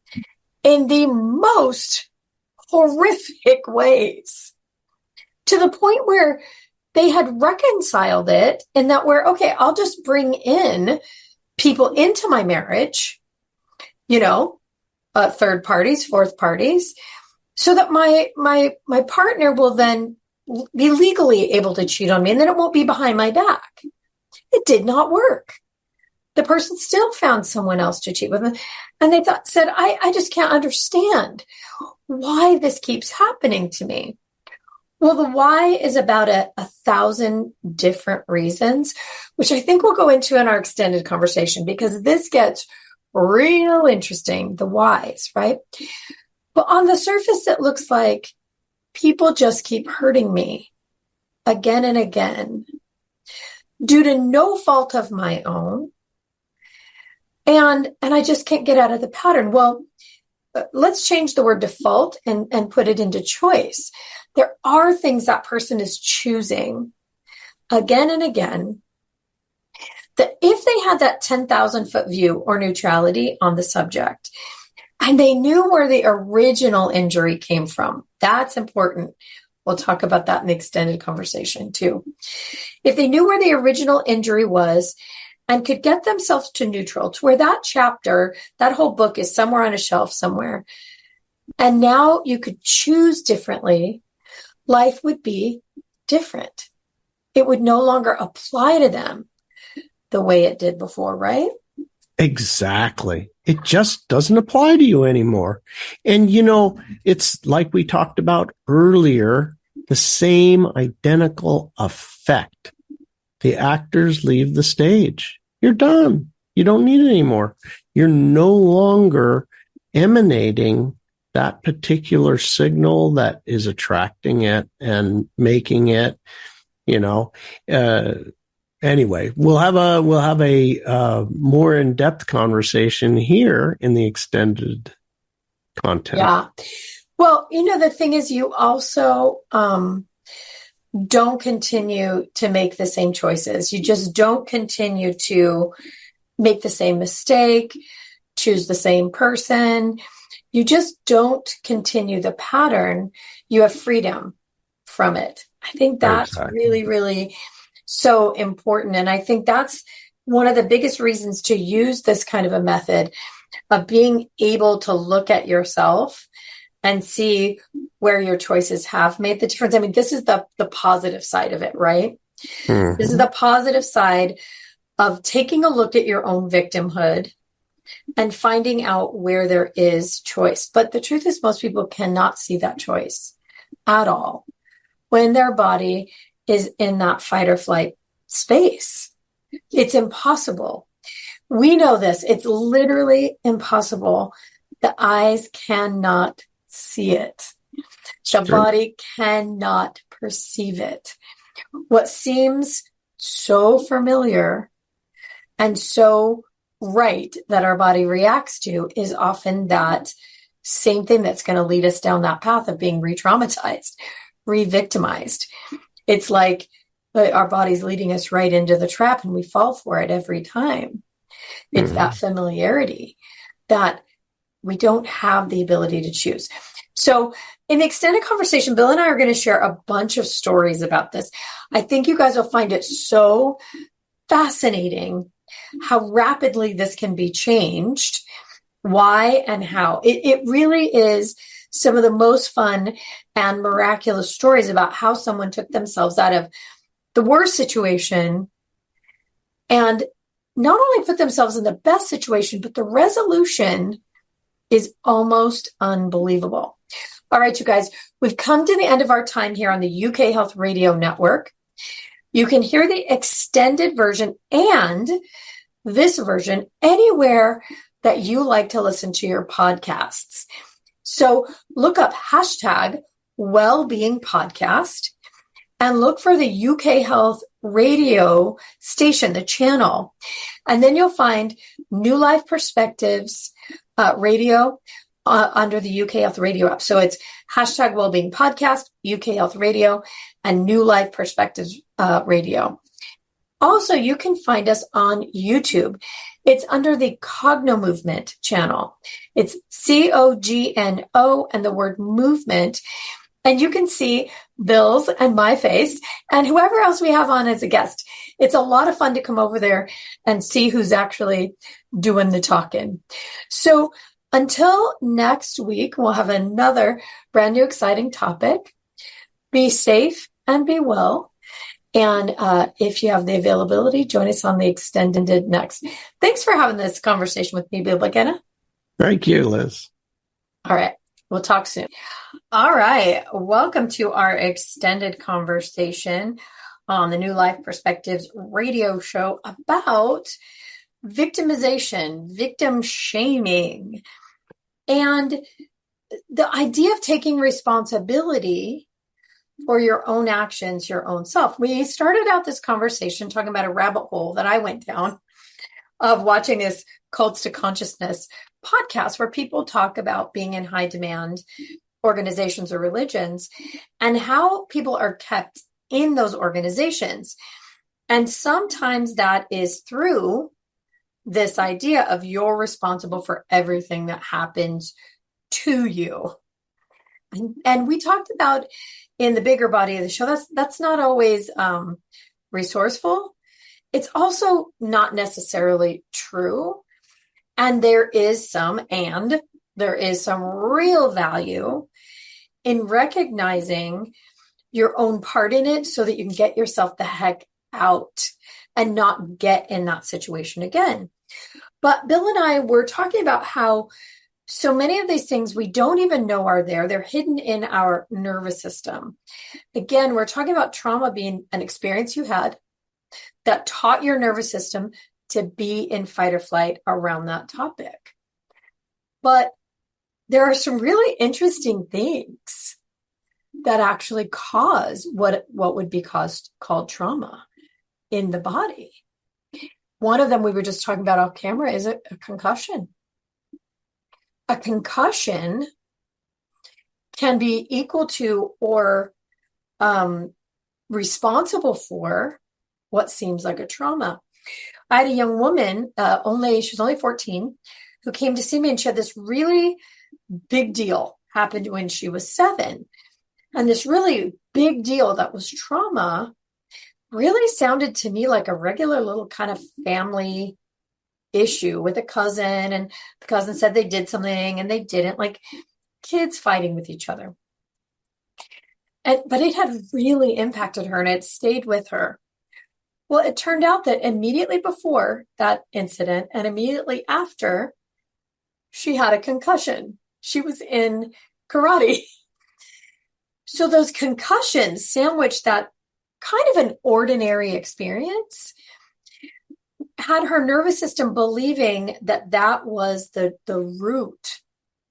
in the most horrific ways, to the point where they had reconciled it in that where, okay, I'll just bring in people into my marriage, you know, third parties, fourth parties, so that my partner will then be legally able to cheat on me, and then it won't be behind my back. It did not work. The person still found someone else to cheat with, and they said, I just can't understand why this keeps happening to me. Well, the why is about 1,000 different reasons, which I think we'll go into in our extended conversation, because this gets real interesting, the whys, right? But on the surface, it looks like people just keep hurting me again and again due to no fault of my own. And I just can't get out of the pattern. Well, let's change the word default and put it into choice. There are things that person is choosing again and again, that if they had that 10,000 foot view or neutrality on the subject, and they knew where the original injury came from, that's important. We'll talk about that in the extended conversation too. If they knew where the original injury was and could get themselves to neutral, to where that chapter, that whole book is somewhere on a shelf somewhere, and now you could choose differently, life would be different. It would no longer apply to them the way it did before, right? Exactly. It just doesn't apply to you anymore. And, you know, it's like we talked about earlier, the same identical effect. The actors leave the stage. You're done. You don't need it anymore. You're no longer emanating that particular signal that is attracting it and making it, you know, anyway, we'll have a more in-depth conversation here in the extended content. Yeah. Well, you know, the thing is, you also don't continue to make the same choices. You just don't continue to make the same mistake, choose the same person. You just don't continue the pattern. You have freedom from it. I think that's really, really so important. And I think that's one of the biggest reasons to use this kind of a method of being able to look at yourself and see where your choices have made the difference. I mean, this is the positive side of it, right? Mm-hmm. This is the positive side of taking a look at your own victimhood and finding out where there is choice. But the truth is, most people cannot see that choice at all when their body is in that fight or flight space. It's impossible. We know this. It's literally impossible. The eyes cannot see it. The body cannot perceive it. What seems so familiar and so right that our body reacts to is often that same thing that's going to lead us down that path of being re-traumatized, re-victimized. It's like our body's leading us right into the trap and we fall for it every time. It's that familiarity that we don't have the ability to choose. So in the extended conversation, Bill and I are going to share a bunch of stories about this. I think you guys will find it so fascinating how rapidly this can be changed, why and how. It really is some of the most fun and miraculous stories about how someone took themselves out of the worst situation and not only put themselves in the best situation, but the resolution is almost unbelievable. All right, you guys, we've come to the end of our time here on the UK Health Radio Network. You can hear the extended version and this version anywhere that you like to listen to your podcasts. So look up hashtag Wellbeing Podcast and look for the UK Health Radio station, the channel. And then you'll find New Life Perspectives Radio under the UK Health Radio app. So it's hashtag Wellbeing Podcast, UK Health Radio, and New Life Perspectives Radio. Also, you can find us on YouTube. It's under the Cogno Movement channel. It's COGNO and the word movement. And you can see Bill's and my face and whoever else we have on as a guest. It's a lot of fun to come over there and see who's actually doing the talking. So until next week, we'll have another brand new exciting topic. Be safe and be well. And if you have the availability, join us on the extended next. Thanks for having this conversation with me, Bill McKenna. Thank you, Liz. All right. We'll talk soon. All right. Welcome to our extended conversation on the New Life Perspectives radio show about victimization, victim shaming, and the idea of taking responsibility for your own actions, your own self. We started out this conversation talking about a rabbit hole that I went down of watching this Cults to Consciousness podcast where people talk about being in high demand organizations or religions and how people are kept in those organizations. And sometimes that is through this idea of you're responsible for everything that happens to you. And we talked about in the bigger body of the show, that's not always resourceful. It's also not necessarily true. And there is some real value in recognizing your own part in it so that you can get yourself the heck out and not get in that situation again. But Bill and I were talking about how so many of these things we don't even know are there. They're hidden in our nervous system. Again, we're talking about trauma being an experience you had that taught your nervous system to be in fight or flight around that topic. But there are some really interesting things that actually cause what would be called trauma in the body. One of them we were just talking about off camera is a concussion. A concussion can be equal to or responsible for what seems like a trauma. I had a young woman, she was only 14, who came to see me, and she had this really big deal happened when she was 7. And this really big deal that was trauma really sounded to me like a regular little kind of family issue with a cousin, and the cousin said they did something and they didn't, like kids fighting with each other. But it had really impacted her and it stayed with her. Well, it turned out that immediately before that incident and immediately after, she had a concussion. She was in karate. So those concussions sandwiched that kind of an ordinary experience had her nervous system believing that that was the root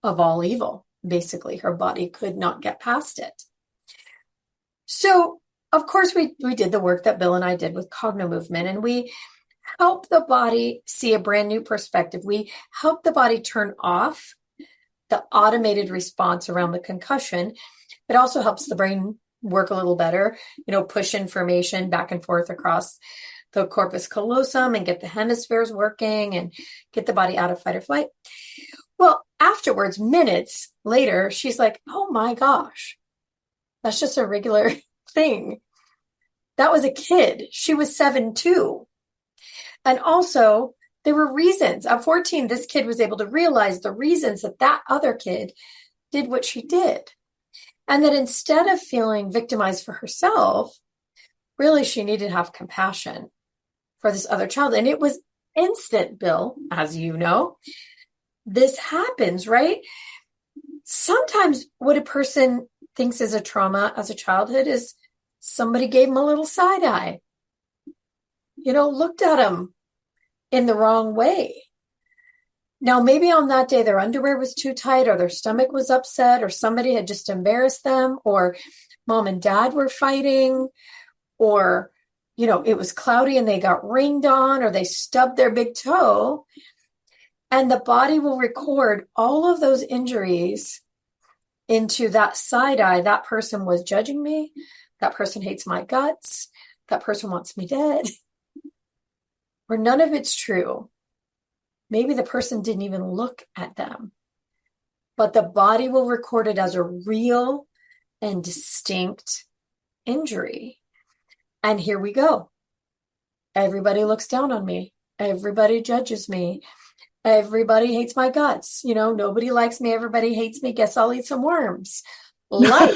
of all evil. Basically, her body could not get past it. So, of course, we did the work that Bill and I did with Cogno Movement, and we help the body see a brand new perspective. We help the body turn off the automated response around the concussion. It also helps the brain work a little better, push information back and forth across the corpus callosum and get the hemispheres working and get the body out of fight or flight. Well, afterwards, minutes later, she's like, oh my gosh, that's just a regular thing. That was a kid. She was 7 too. And also, there were reasons. At 14, this kid was able to realize the reasons that other kid did what she did. And that instead of feeling victimized for herself, really she needed to have compassion for this other child. And it was instant, Bill, as you know. This happens, right? Sometimes what a person thinks is a trauma as a childhood is somebody gave them a little side eye, looked at them in the wrong way. Now, maybe on that day, their underwear was too tight, or their stomach was upset, or somebody had just embarrassed them, or mom and dad were fighting, or, it was cloudy and they got rained on, or they stubbed their big toe. And the body will record all of those injuries into that side eye. That person was judging me. That person hates my guts. That person wants me dead. Or none of it's true. Maybe the person didn't even look at them. But the body will record it as a real and distinct injury. And here we go. Everybody looks down on me. Everybody judges me. Everybody hates my guts. Nobody likes me. Everybody hates me. Guess I'll eat some worms. Life,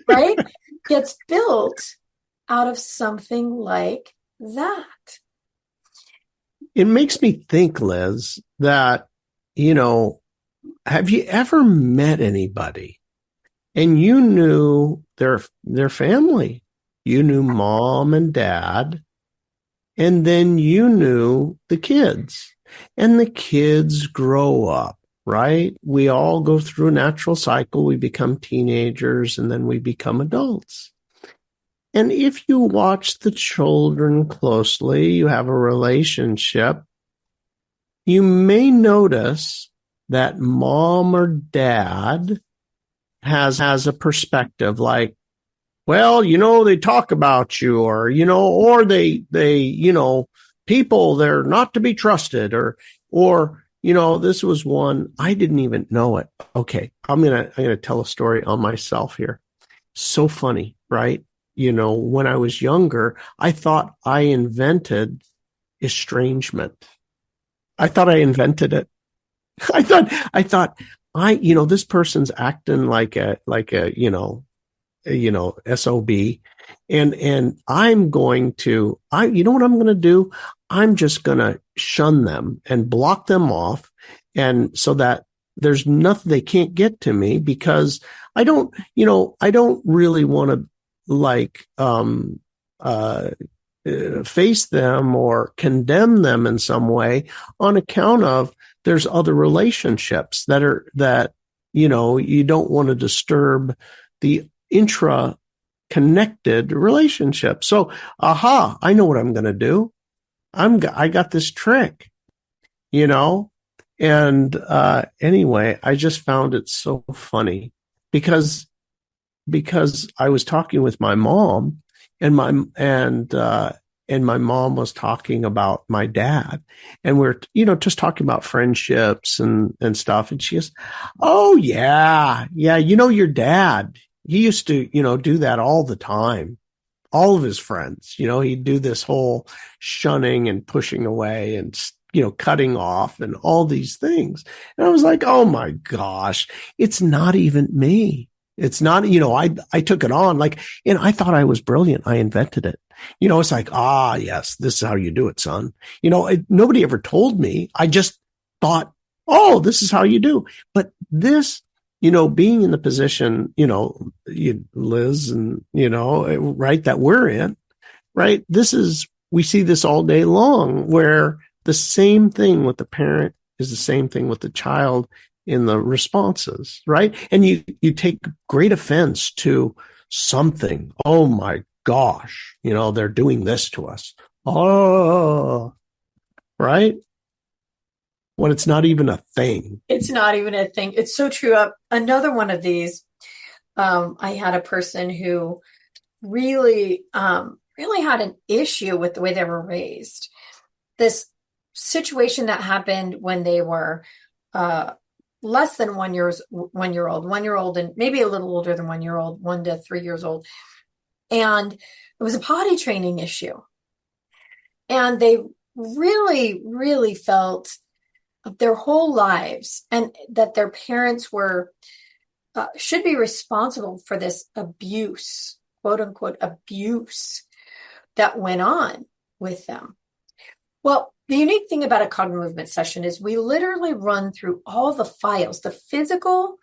right, gets built out of something like that. It makes me think, Liz, that, have you ever met anybody and you knew their family? You knew mom and dad, and then you knew the kids, and the kids grow up, right? We all go through a natural cycle. We become teenagers, and then we become adults. And if you watch the children closely, you have a relationship, you may notice that mom or dad has a perspective like, well, they talk about you, or they people, they're not to be trusted, or this was one, I didn't even know it. Okay. I'm going to tell a story on myself here. So funny, right? When I was younger, I thought I invented estrangement. I thought I invented it. I thought this person's acting like a SOB. And I'm going to, what I'm going to do? I'm just going to shun them and block them off. And so that there's nothing, they can't get to me, because I don't really want to face them or condemn them in some way on account of there's other relationships that you don't want to disturb the intra-connected relationship. So, I know what I'm going to do. I got this trick, and anyway, I just found it so funny because I was talking with my mom, and my mom was talking about my dad, and we're, just talking about friendships and stuff. And she goes, oh yeah. Your dad, he used to, do that all the time. All of his friends, he'd do this whole shunning and pushing away and, cutting off and all these things. And I was like, oh my gosh, it's not even me. It's not, I took it on and I thought I was brilliant. I invented it. It's like, yes, this is how you do it, son. Nobody ever told me. I just thought, oh, this is how you do. But this, being in the position, Liz, and, right, that we're in, right? We see this all day long, where the same thing with the parent is the same thing with the child in the responses, right? And you take great offense to something. Oh my gosh, they're doing this to us. Oh, right? When it's not even a thing. It's not even a thing. It's so true. Another one of these, I had a person who really had an issue with the way they were raised. This situation that happened when they were less than 1 year old, and maybe a little older than 1 year old, 1 to 3 years old. And it was a potty training issue. And they really, really felt their whole lives, and that their parents should be responsible for this abuse, quote unquote abuse, that went on with them. Well, the unique thing about a cognitive movement session is we literally run through all the files, the physical,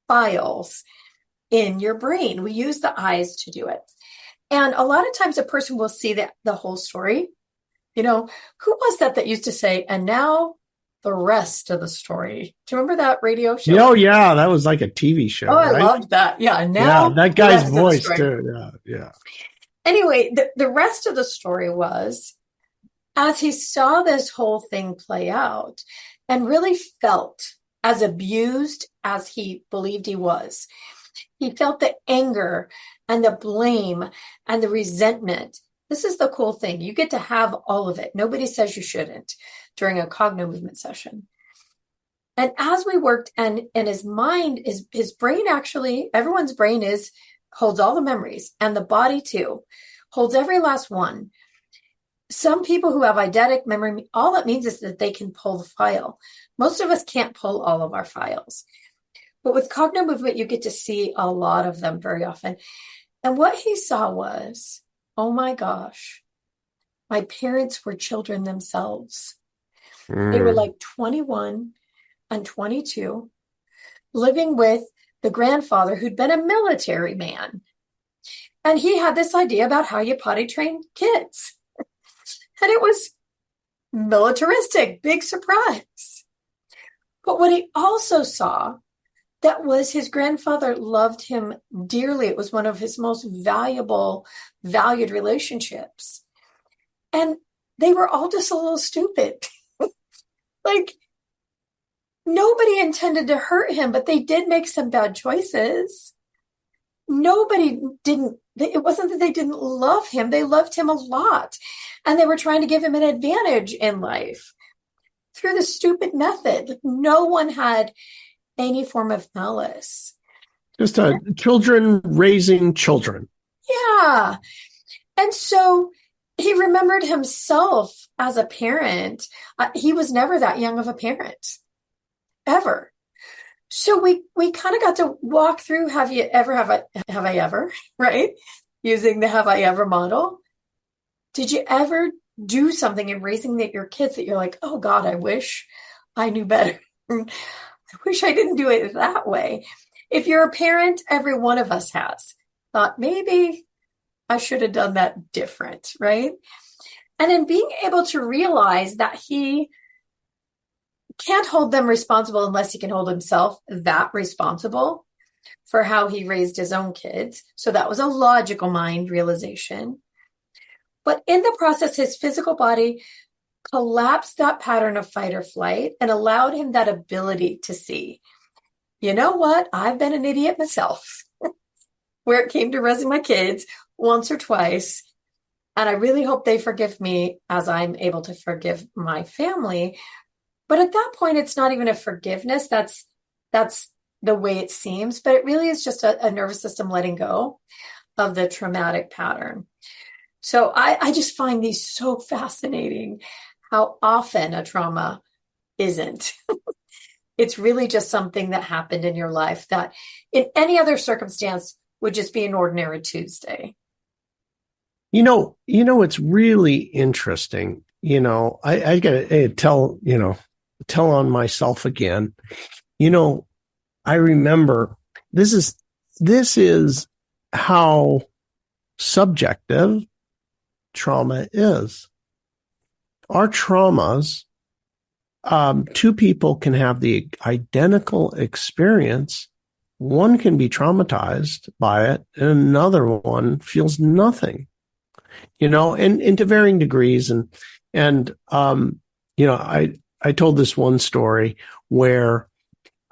files in your brain. We use the eyes to do it. And a lot of times a person will see the whole story. You know, who was that used to say, and now the rest of the story? Do you remember that radio show? Oh, yeah. That was like a TV show. Oh, right? I loved that. Yeah. And now that guy's voice too. Yeah. Anyway, the rest of the story was, as he saw this whole thing play out and really felt as abused as he believed he was, he felt the anger and the blame and the resentment. This is the cool thing. You get to have all of it. Nobody says you shouldn't during a cognitive movement session. And as we worked, and his mind, his brain actually, everyone's brain holds all the memories, and the body too, holds every last one. Some people who have eidetic memory, all that means is that they can pull the file. Most of us can't pull all of our files. But with cognitive movement, you get to see a lot of them very often. And what he saw was, oh my gosh, my parents were children themselves. They were like 21 and 22, living with the grandfather who'd been a military man. And he had this idea about how you potty train kids. And it was militaristic, big surprise. But what he also saw, that was his grandfather loved him dearly. It was one of his most valued relationships. And they were all just a little stupid. Like, nobody intended to hurt him, but they did make some bad choices. It wasn't that they didn't love him. They loved him a lot. And they were trying to give him an advantage in life through the stupid method. No one had any form of malice. Just children raising children. Yeah. And so he remembered himself as a parent. He was never that young of a parent, ever. So we kind of got to walk through, have I ever, right? Using the have I ever model. Did you ever do something in raising your kids that you're like, oh God, I wish I knew better. I wish I didn't do it that way. If you're a parent, every one of us has thought, maybe I should have done that different, right? And in being able to realize that he can't hold them responsible unless he can hold himself that responsible for how he raised his own kids. So that was a logical mind realization. But in the process, his physical body collapsed that pattern of fight or flight and allowed him that ability to see, you know what? I've been an idiot myself where it came to raising my kids once or twice. And I really hope they forgive me as I'm able to forgive my family. But at that point, it's not even a forgiveness. That's the way it seems, but it really is just a nervous system letting go of the traumatic pattern. So I just find these so fascinating, how often a trauma isn't. It's really just something that happened in your life that in any other circumstance would just be an ordinary Tuesday. You know, it's really interesting. I gotta tell on myself again. I remember this is how subjective trauma is. Our traumas, two people can have the identical experience. One can be traumatized by it, and another one feels nothing. And to varying degrees. And I told this one story where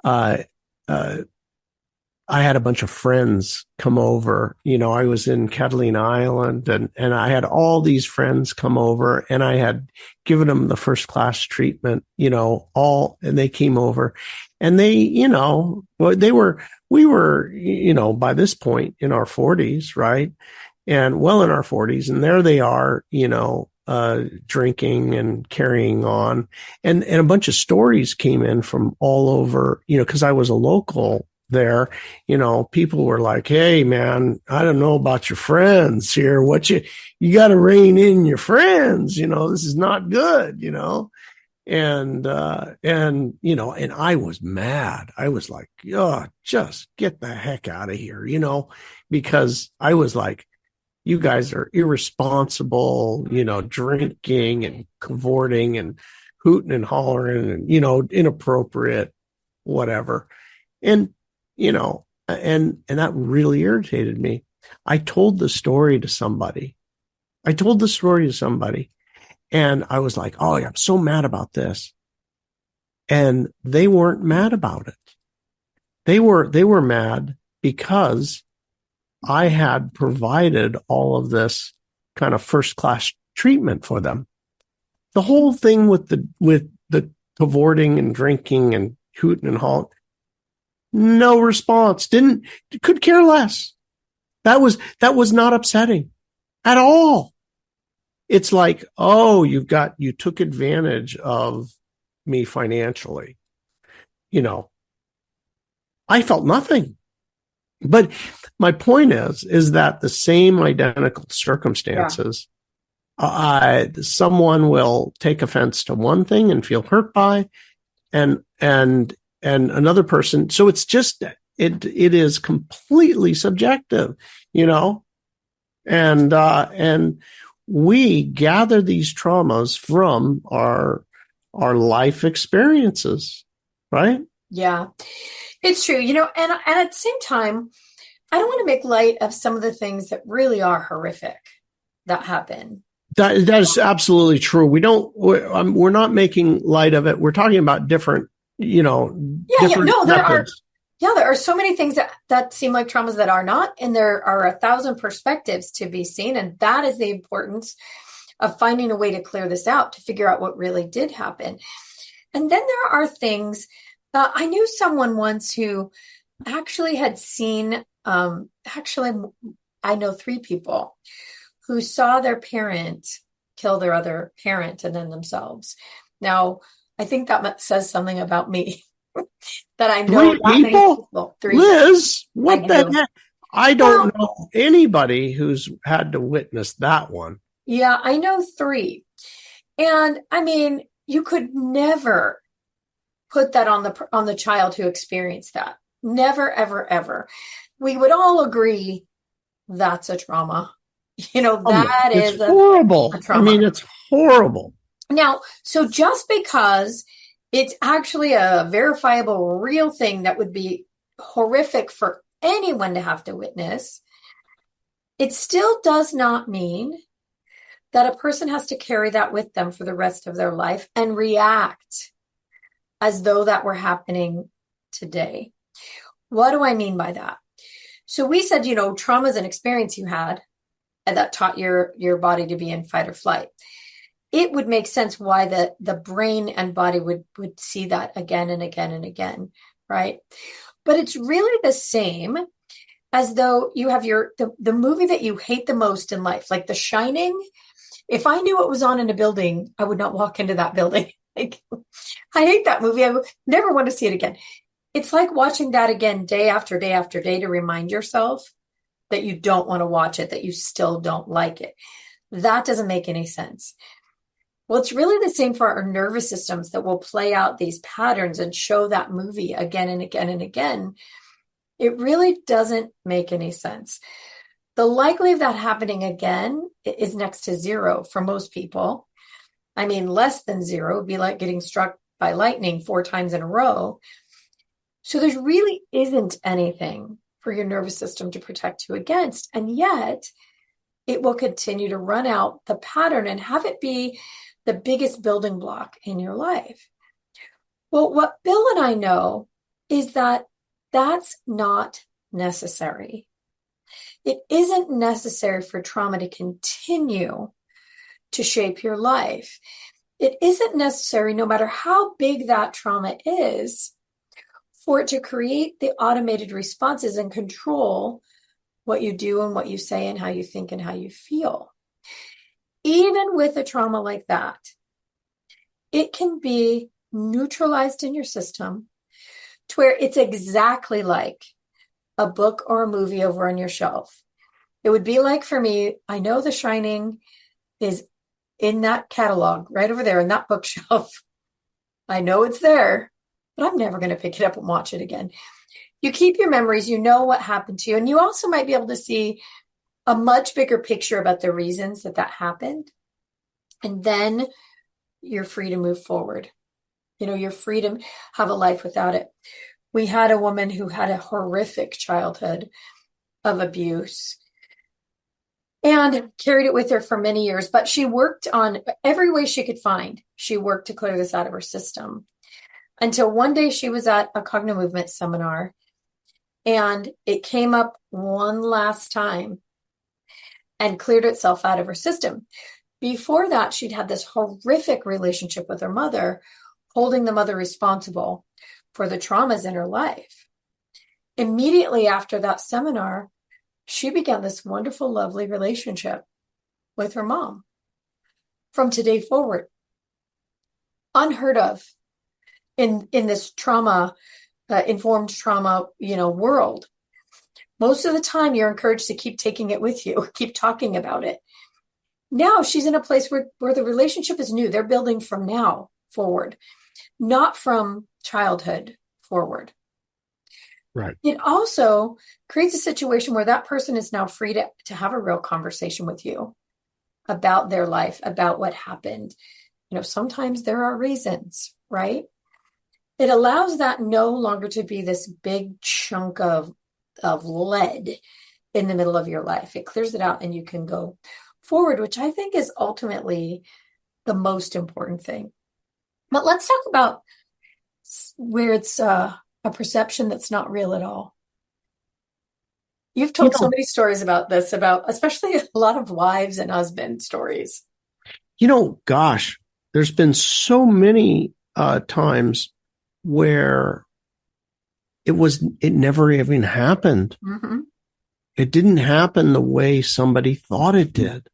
I had a bunch of friends come over. I was in Catalina Island and I had all these friends come over and I had given them the first class treatment, and they came over and we were, by this point in our 40s, right? And well in our 40s, and there they are, drinking and carrying on. And a bunch of stories came in from all over, because I was a local there. People were like, hey man, I don't know about your friends here. What you got to rein in your friends, this is not good, And and I was mad. I was like, oh, just get the heck out of here, because I was like, you guys are irresponsible, drinking and cavorting and hooting and hollering and, inappropriate, whatever. And, and that really irritated me. I told the story to somebody. And I was like, oh, I'm so mad about this. And they weren't mad about it. They were mad because I had provided all of this kind of first class treatment for them. The whole thing with the cavorting and drinking and hooting and hollering, no response. Could care less. That was not upsetting at all. It's like, oh, you took advantage of me financially. I felt nothing. But my point is that the same identical circumstances, someone will take offense to one thing and feel hurt by, and another person. So it's just, it is completely subjective, and we gather these traumas from our life experiences, right? Yeah, it's true. And at the same time, I don't want to make light of some of the things that really are horrific that happen. That is absolutely true. We're not making light of it. We're talking about different, different methods. There are so many things that seem like traumas that are not, and there are 1,000 perspectives to be seen. And that is the importance of finding a way to clear this out, to figure out what really did happen. And then there are things, I knew someone once who actually had seen, I know 3 people who saw their parent kill their other parent and then themselves. Now, I think that says something about me. That I know 3 people? 3 Liz, what the heck? I don't know anybody who's had to witness that one. Yeah, I know 3. And I mean, you could never put that on the child who experienced that. Never, ever, ever. We would all agree that's a trauma. That is horrible. A trauma. I mean, it's horrible. Now, so just because it's actually a verifiable, real thing that would be horrific for anyone to have to witness, it still does not mean that a person has to carry that with them for the rest of their life and react as though that were happening today. What do I mean by that? So we said, trauma is an experience you had that taught your body to be in fight or flight. It would make sense why the brain and body would see that again and again and again, right? But it's really the same as though you have the movie that you hate the most in life, like The Shining. If I knew what was on in a building, I would not walk into that building. Like, I hate that movie. I would never want to see it again. It's like watching that again day after day after day to remind yourself that you don't want to watch it, that you still don't like it. That doesn't make any sense. Well, it's really the same for our nervous systems that will play out these patterns and show that movie again and again and again. It really doesn't make any sense. The likelihood of that happening again is next to 0 for most people. I mean, less than 0 would be like getting struck by lightning 4 times in a row. So there really isn't anything for your nervous system to protect you against. And yet it will continue to run out the pattern and have it be the biggest building block in your life. Well, what Bill and I know is that that's not necessary. It isn't necessary for trauma to continue to shape your life. It isn't necessary, no matter how big that trauma is, for it to create the automated responses and control what you do and what you say and how you think and how you feel. Even with a trauma like that, it can be neutralized in your system to where it's exactly like a book or a movie over on your shelf. It would be like, for me, I know The Shining is in that catalog right over there in that bookshelf. I know it's there, but I'm never going to pick it up and watch it again. You keep your memories, you know what happened to you, and you also might be able to see a much bigger picture about the reasons that happened. And then you're free to move forward. You're free to have a life without it. We had a woman who had a horrific childhood of abuse and carried it with her for many years, but she worked on every way she could find. She worked to clear this out of her system until one day she was at a cognitive movement seminar and it came up one last time and cleared itself out of her system. Before that, she'd had this horrific relationship with her mother, holding the mother responsible for the traumas in her life. Immediately after that seminar, she began this wonderful, lovely relationship with her mom. From today forward, unheard of in this trauma, informed trauma, world. Most of the time, you're encouraged to keep taking it with you, keep talking about it. Now she's in a place where the relationship is new. They're building from now forward, not from childhood forward. Right. It also creates a situation where that person is now free to have a real conversation with you about their life, about what happened. Sometimes there are reasons, right? It allows that no longer to be this big chunk of lead in the middle of your life. It clears it out and you can go forward, which I think is ultimately the most important thing. But let's talk about where it's a perception that's not real at all. You've told so many stories about this, about especially a lot of wives and husband stories. Gosh, there's been so many times where it never even happened. Mm-hmm. It didn't happen the way somebody thought it did.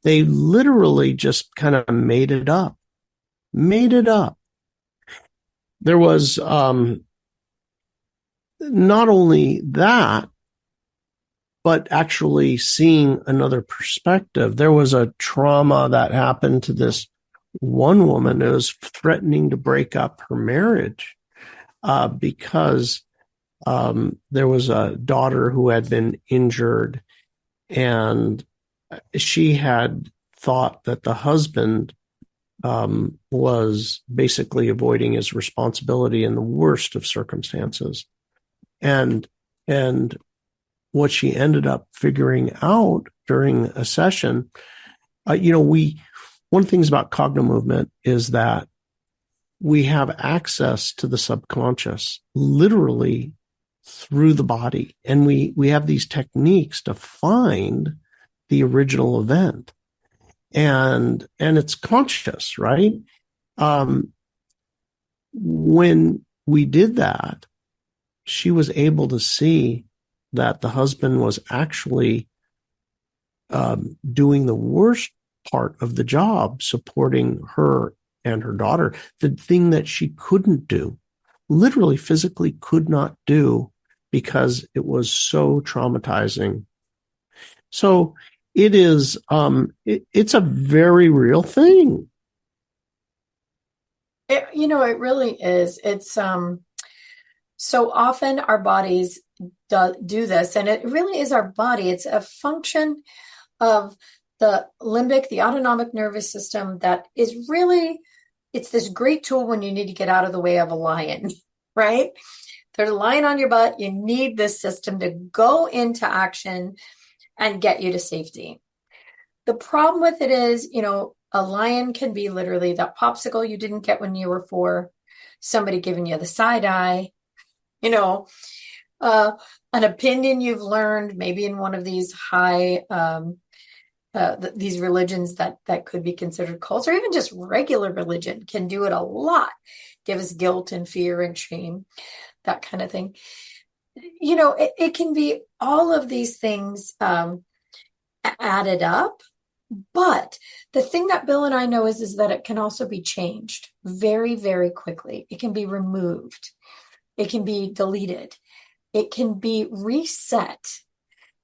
They literally just kind of made it up. There was not only that, but actually seeing another perspective. There was a trauma that happened to this one woman who was threatening to break up her marriage because there was a daughter who had been injured, and she had thought that the husband was basically avoiding his responsibility in the worst of circumstances. And what she ended up figuring out during a session, one of the things about cognitive movement is that we have access to the subconscious literally through the body. And we have these techniques to find the original event. And it's conscious, right? When we did that, she was able to see that the husband was actually doing the worst part of the job, supporting her and her daughter, the thing that she couldn't do, literally physically could not do because it was so traumatizing. So it is, it's a very real thing. It really is. It's so often our bodies do this, and it really is our body. It's a function of the limbic, the autonomic nervous system that is really, it's this great tool when you need to get out of the way of a lion, right? There's a lion on your butt. You need this system to go into action and get you to safety. The problem with it is, a lion can be literally that popsicle you didn't get when you were 4, somebody giving you the side eye, an opinion you've learned maybe in one of these high, these religions that could be considered cults, or even just regular religion can do it a lot. Give us guilt and fear and shame, that kind of thing. It can be all of these things added up. But the thing that Bill and I know is that it can also be changed very, very quickly. It can be removed. It can be deleted. It can be reset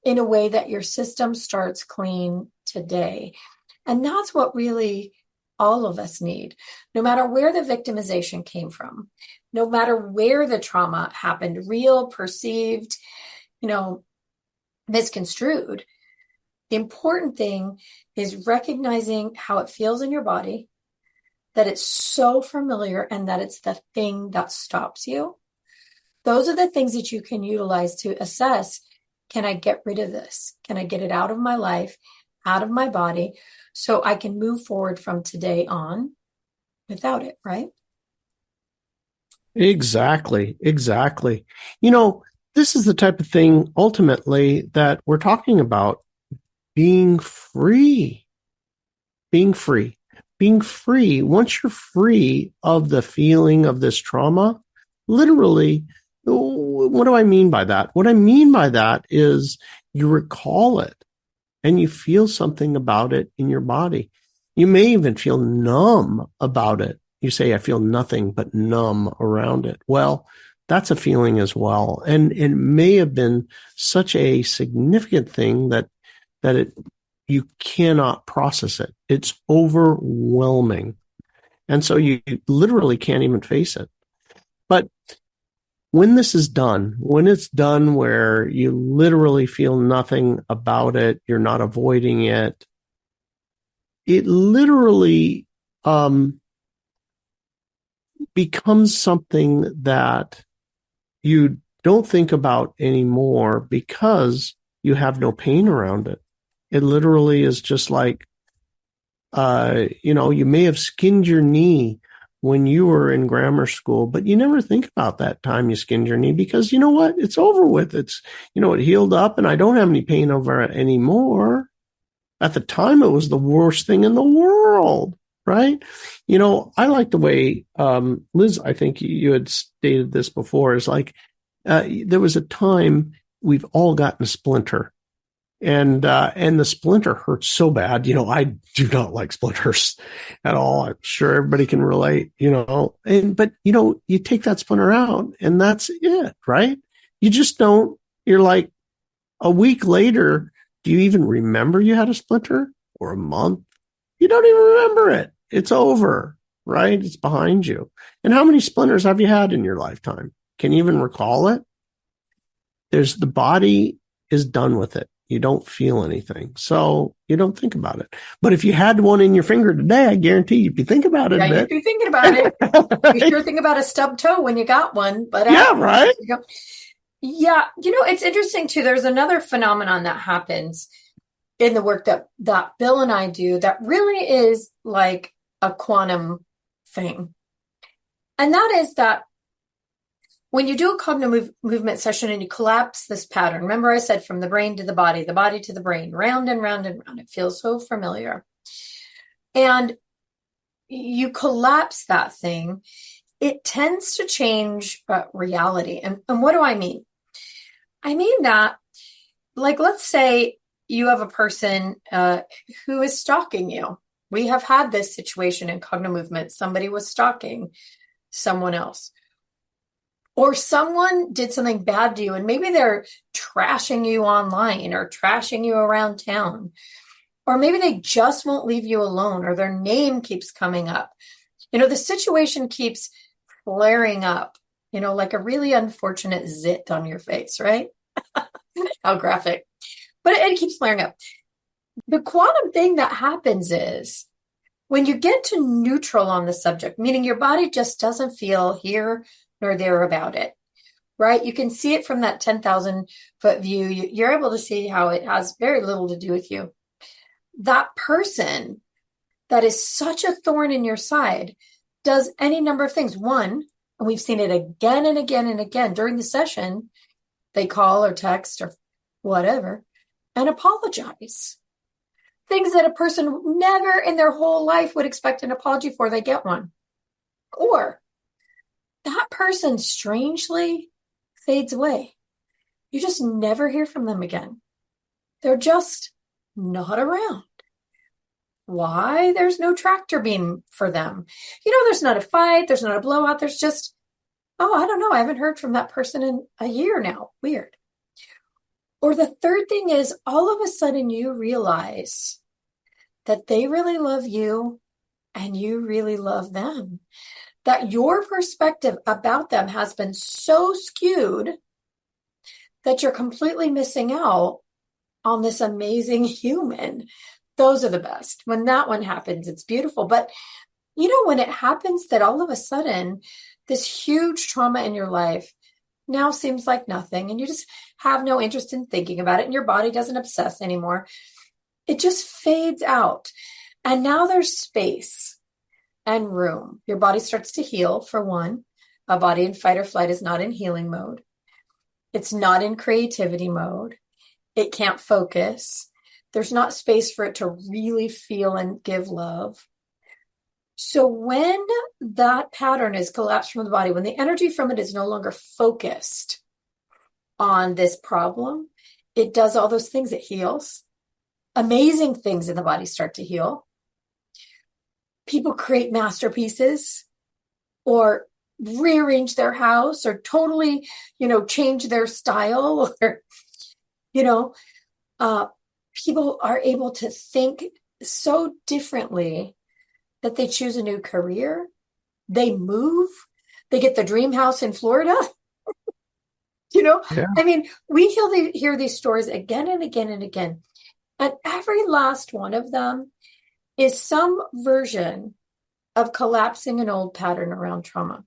in a way that your system starts clean today. And that's what really all of us need, no matter where the victimization came from, no matter where the trauma happened, real, perceived, misconstrued. The important thing is recognizing how it feels in your body, that it's so familiar, and that it's the thing that stops you. Those are the things that you can utilize to assess, can I get rid of this? Can I get it out of my life, out of my body, so I can move forward from today on without it, right? Exactly. This is the type of thing ultimately that we're talking about, being free. Once you're free of the feeling of this trauma, literally, what do I mean by that? What I mean by that is you recall it and you feel something about it in your body. You may even feel numb about it. You say, I feel nothing but numb around it. Well, that's a feeling as well. And it may have been such a significant thing that you cannot process it. It's overwhelming. And so you literally can't even face it. But when this is done, when it's done where you literally feel nothing about it, you're not avoiding it, it literally becomes something that you don't think about anymore because you have no pain around it. It literally is just like, you may have skinned your knee when you were in grammar school, but you never think about that time you skinned your knee because you know what? It's over with. It's, it healed up and I don't have any pain over it anymore. At the time, it was the worst thing in the world, right? I like the way, Liz, I think you had stated this before, is like, there was a time we've all gotten a splinter. And the splinter hurts so bad. I do not like splinters at all. I'm sure everybody can relate, but you take that splinter out and that's it, right? You just don't, you're like a week later, do you even remember you had a splinter, or a month? You don't even remember it. It's over, right? It's behind you. And how many splinters have you had in your lifetime? Can you even recall it? The body is done with it. You don't feel anything. So you don't think about it. But if you had one in your finger today, I guarantee you'd be thinking about it a bit. You'd be thinking about it. Right? You sure think about a stub toe when you got one. But yeah, right? Yeah. It's interesting too. There's another phenomenon that happens in the work that Bill and I do that really is like a quantum thing. And that is that when you do a cognitive movement session and you collapse this pattern, remember I said from the brain to the body to the brain, round and round and round. It feels so familiar. And you collapse that thing, it tends to change reality. And what do I mean? I mean that, like, let's say you have a person who is stalking you. We have had this situation in cognitive movement. Somebody was stalking someone else. Or someone did something bad to you, and maybe they're trashing you online or trashing you around town. Or maybe they just won't leave you alone, or their name keeps coming up. The situation keeps flaring up, like a really unfortunate zit on your face, right? How graphic. But it keeps flaring up. The quantum thing that happens is when you get to neutral on the subject, meaning your body just doesn't feel here nor there about it, right? You can see it from that 10,000 foot view. You're able to see how it has very little to do with you. That person that is such a thorn in your side does any number of things. One, and we've seen it again and again and again during the session, they call or text or whatever and apologize. Things that a person never in their whole life would expect an apology for, they get one. Or that person strangely fades away. You just never hear from them again. They're just not around. Why? There's no tractor beam for them. There's not a fight. There's not a blowout. There's just, I don't know. I haven't heard from that person in a year now. Weird. Or the third thing is, all of a sudden you realize that they really love you, and you really love them, that your perspective about them has been so skewed that you're completely missing out on this amazing human. Those are the best. When that one happens, it's beautiful. But when it happens that all of a sudden this huge trauma in your life now seems like nothing, and you just have no interest in thinking about it, and your body doesn't obsess anymore, it just fades out. And now there's space and room. Your body starts to heal, for one. A body in fight or flight is not in healing mode. It's not in creativity mode. It can't focus. There's not space for it to really feel and give love. So when that pattern is collapsed from the body, when the energy from it is no longer focused on this problem, it does all those things. It heals. Amazing things in the body start to heal. People create masterpieces or rearrange their house or totally, change their style, or, people are able to think so differently that they choose a new career. They move. They get the dream house in Florida. Yeah. I mean, we hear these stories again and again and again. And every last one of them is some version of collapsing an old pattern around trauma.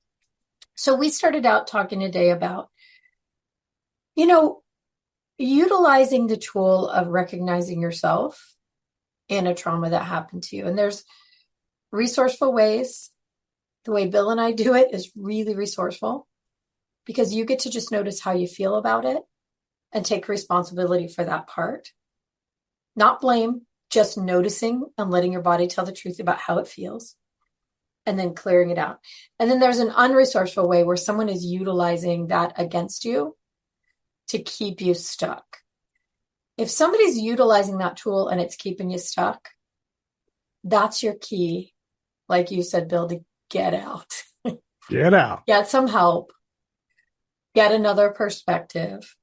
So we started out talking today about, utilizing the tool of recognizing yourself in a trauma that happened to you. And there's resourceful ways. The way Bill and I do it is really resourceful, because you get to just notice how you feel about it and take responsibility for that part. Not blame, just noticing and letting your body tell the truth about how it feels, and then clearing it out. And then there's an unresourceful way where someone is utilizing that against you to keep you stuck. If somebody's utilizing that tool and it's keeping you stuck, that's your key, like you said, Bill, to get out. Get out. Get some help. Get another perspective.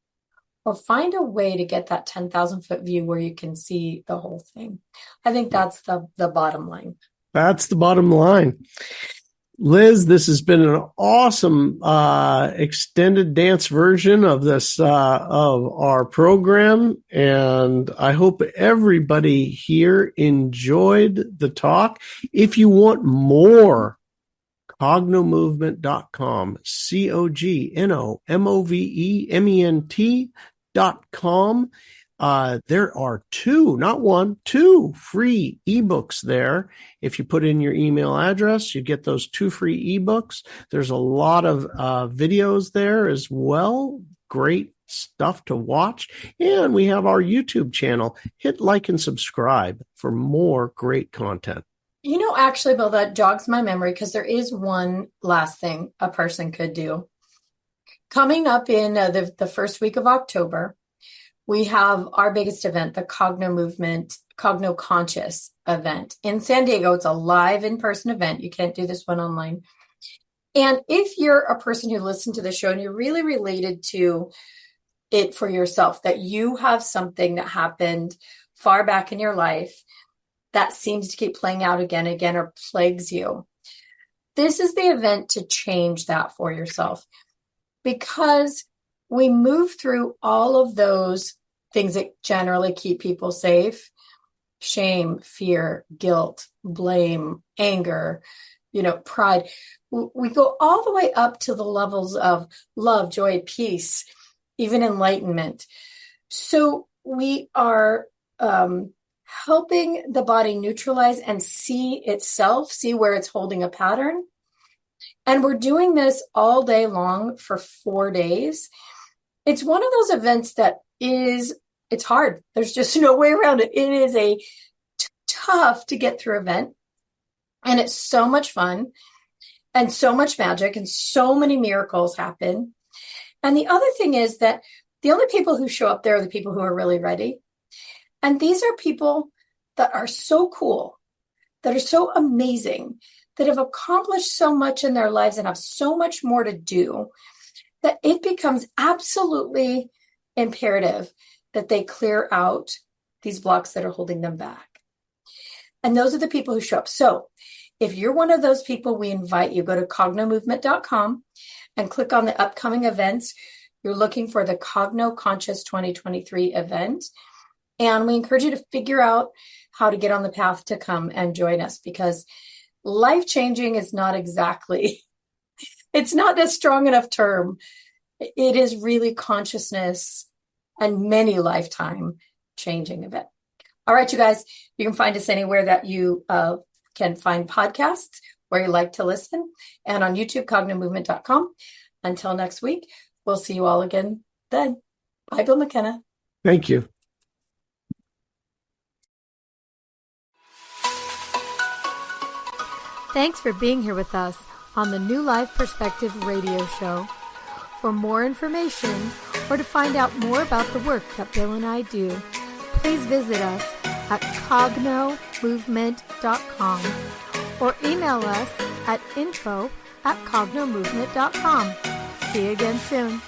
Or find a way to get that 10,000-foot view where you can see the whole thing. I think that's the bottom line. That's the bottom line. Liz, this has been an awesome extended dance version of this of our program, and I hope everybody here enjoyed the talk. If you want more, cognomovement.com, cognomovement.com. There are two free ebooks there. If you put in your email address, you get those 2 free ebooks. There's a lot of videos there as well. Great stuff to watch. And we have our YouTube channel. Hit like and subscribe for more great content. Actually, Bill, that jogs my memory, because there is one last thing a person could do. Coming up in the first week of October, we have our biggest event, the Cogno Movement, Cogno Conscious event in San Diego. It's a live in-person event. You can't do this one online. And if you're a person who listened to the show and you're really related to it for yourself, that you have something that happened far back in your life that seems to keep playing out again and again, or plagues you, this is the event to change that for yourself. Because we move through all of those things that generally keep people safe: shame, fear, guilt, blame, anger, pride. We go all the way up to the levels of love, joy, peace, even enlightenment. So we are helping the body neutralize and see itself, see where it's holding a pattern. And we're doing this all day long for 4 days. It's one of those events that it's hard. There's just no way around it. It is a tough to get through event. And it's so much fun and so much magic and so many miracles happen. And the other thing is that the only people who show up there are the people who are really ready. And these are people that are so cool, that are so amazing, that have accomplished so much in their lives and have so much more to do, that it becomes absolutely imperative that they clear out these blocks that are holding them back. And those are the people who show up. So If you're one of those people, we invite you, go to cognomovement.com and click on the upcoming events. You're looking for the Cogno Conscious 2023 event. And we encourage you to figure out how to get on the path to come and join us, because life-changing is not exactly, it's not a strong enough term. It is really consciousness and many lifetime changing event. All right, you guys, you can find us anywhere that you can find podcasts where you like to listen, and on YouTube, cognomovement.com. Until next week, we'll see you all again then. Bye, Bill McKenna. Thank you. Thanks for being here with us on the New Life Perspective radio show. For more information or to find out more about the work that Bill and I do, please visit us at cognomovement.com or email us at info@cognomovement.com. See you again soon.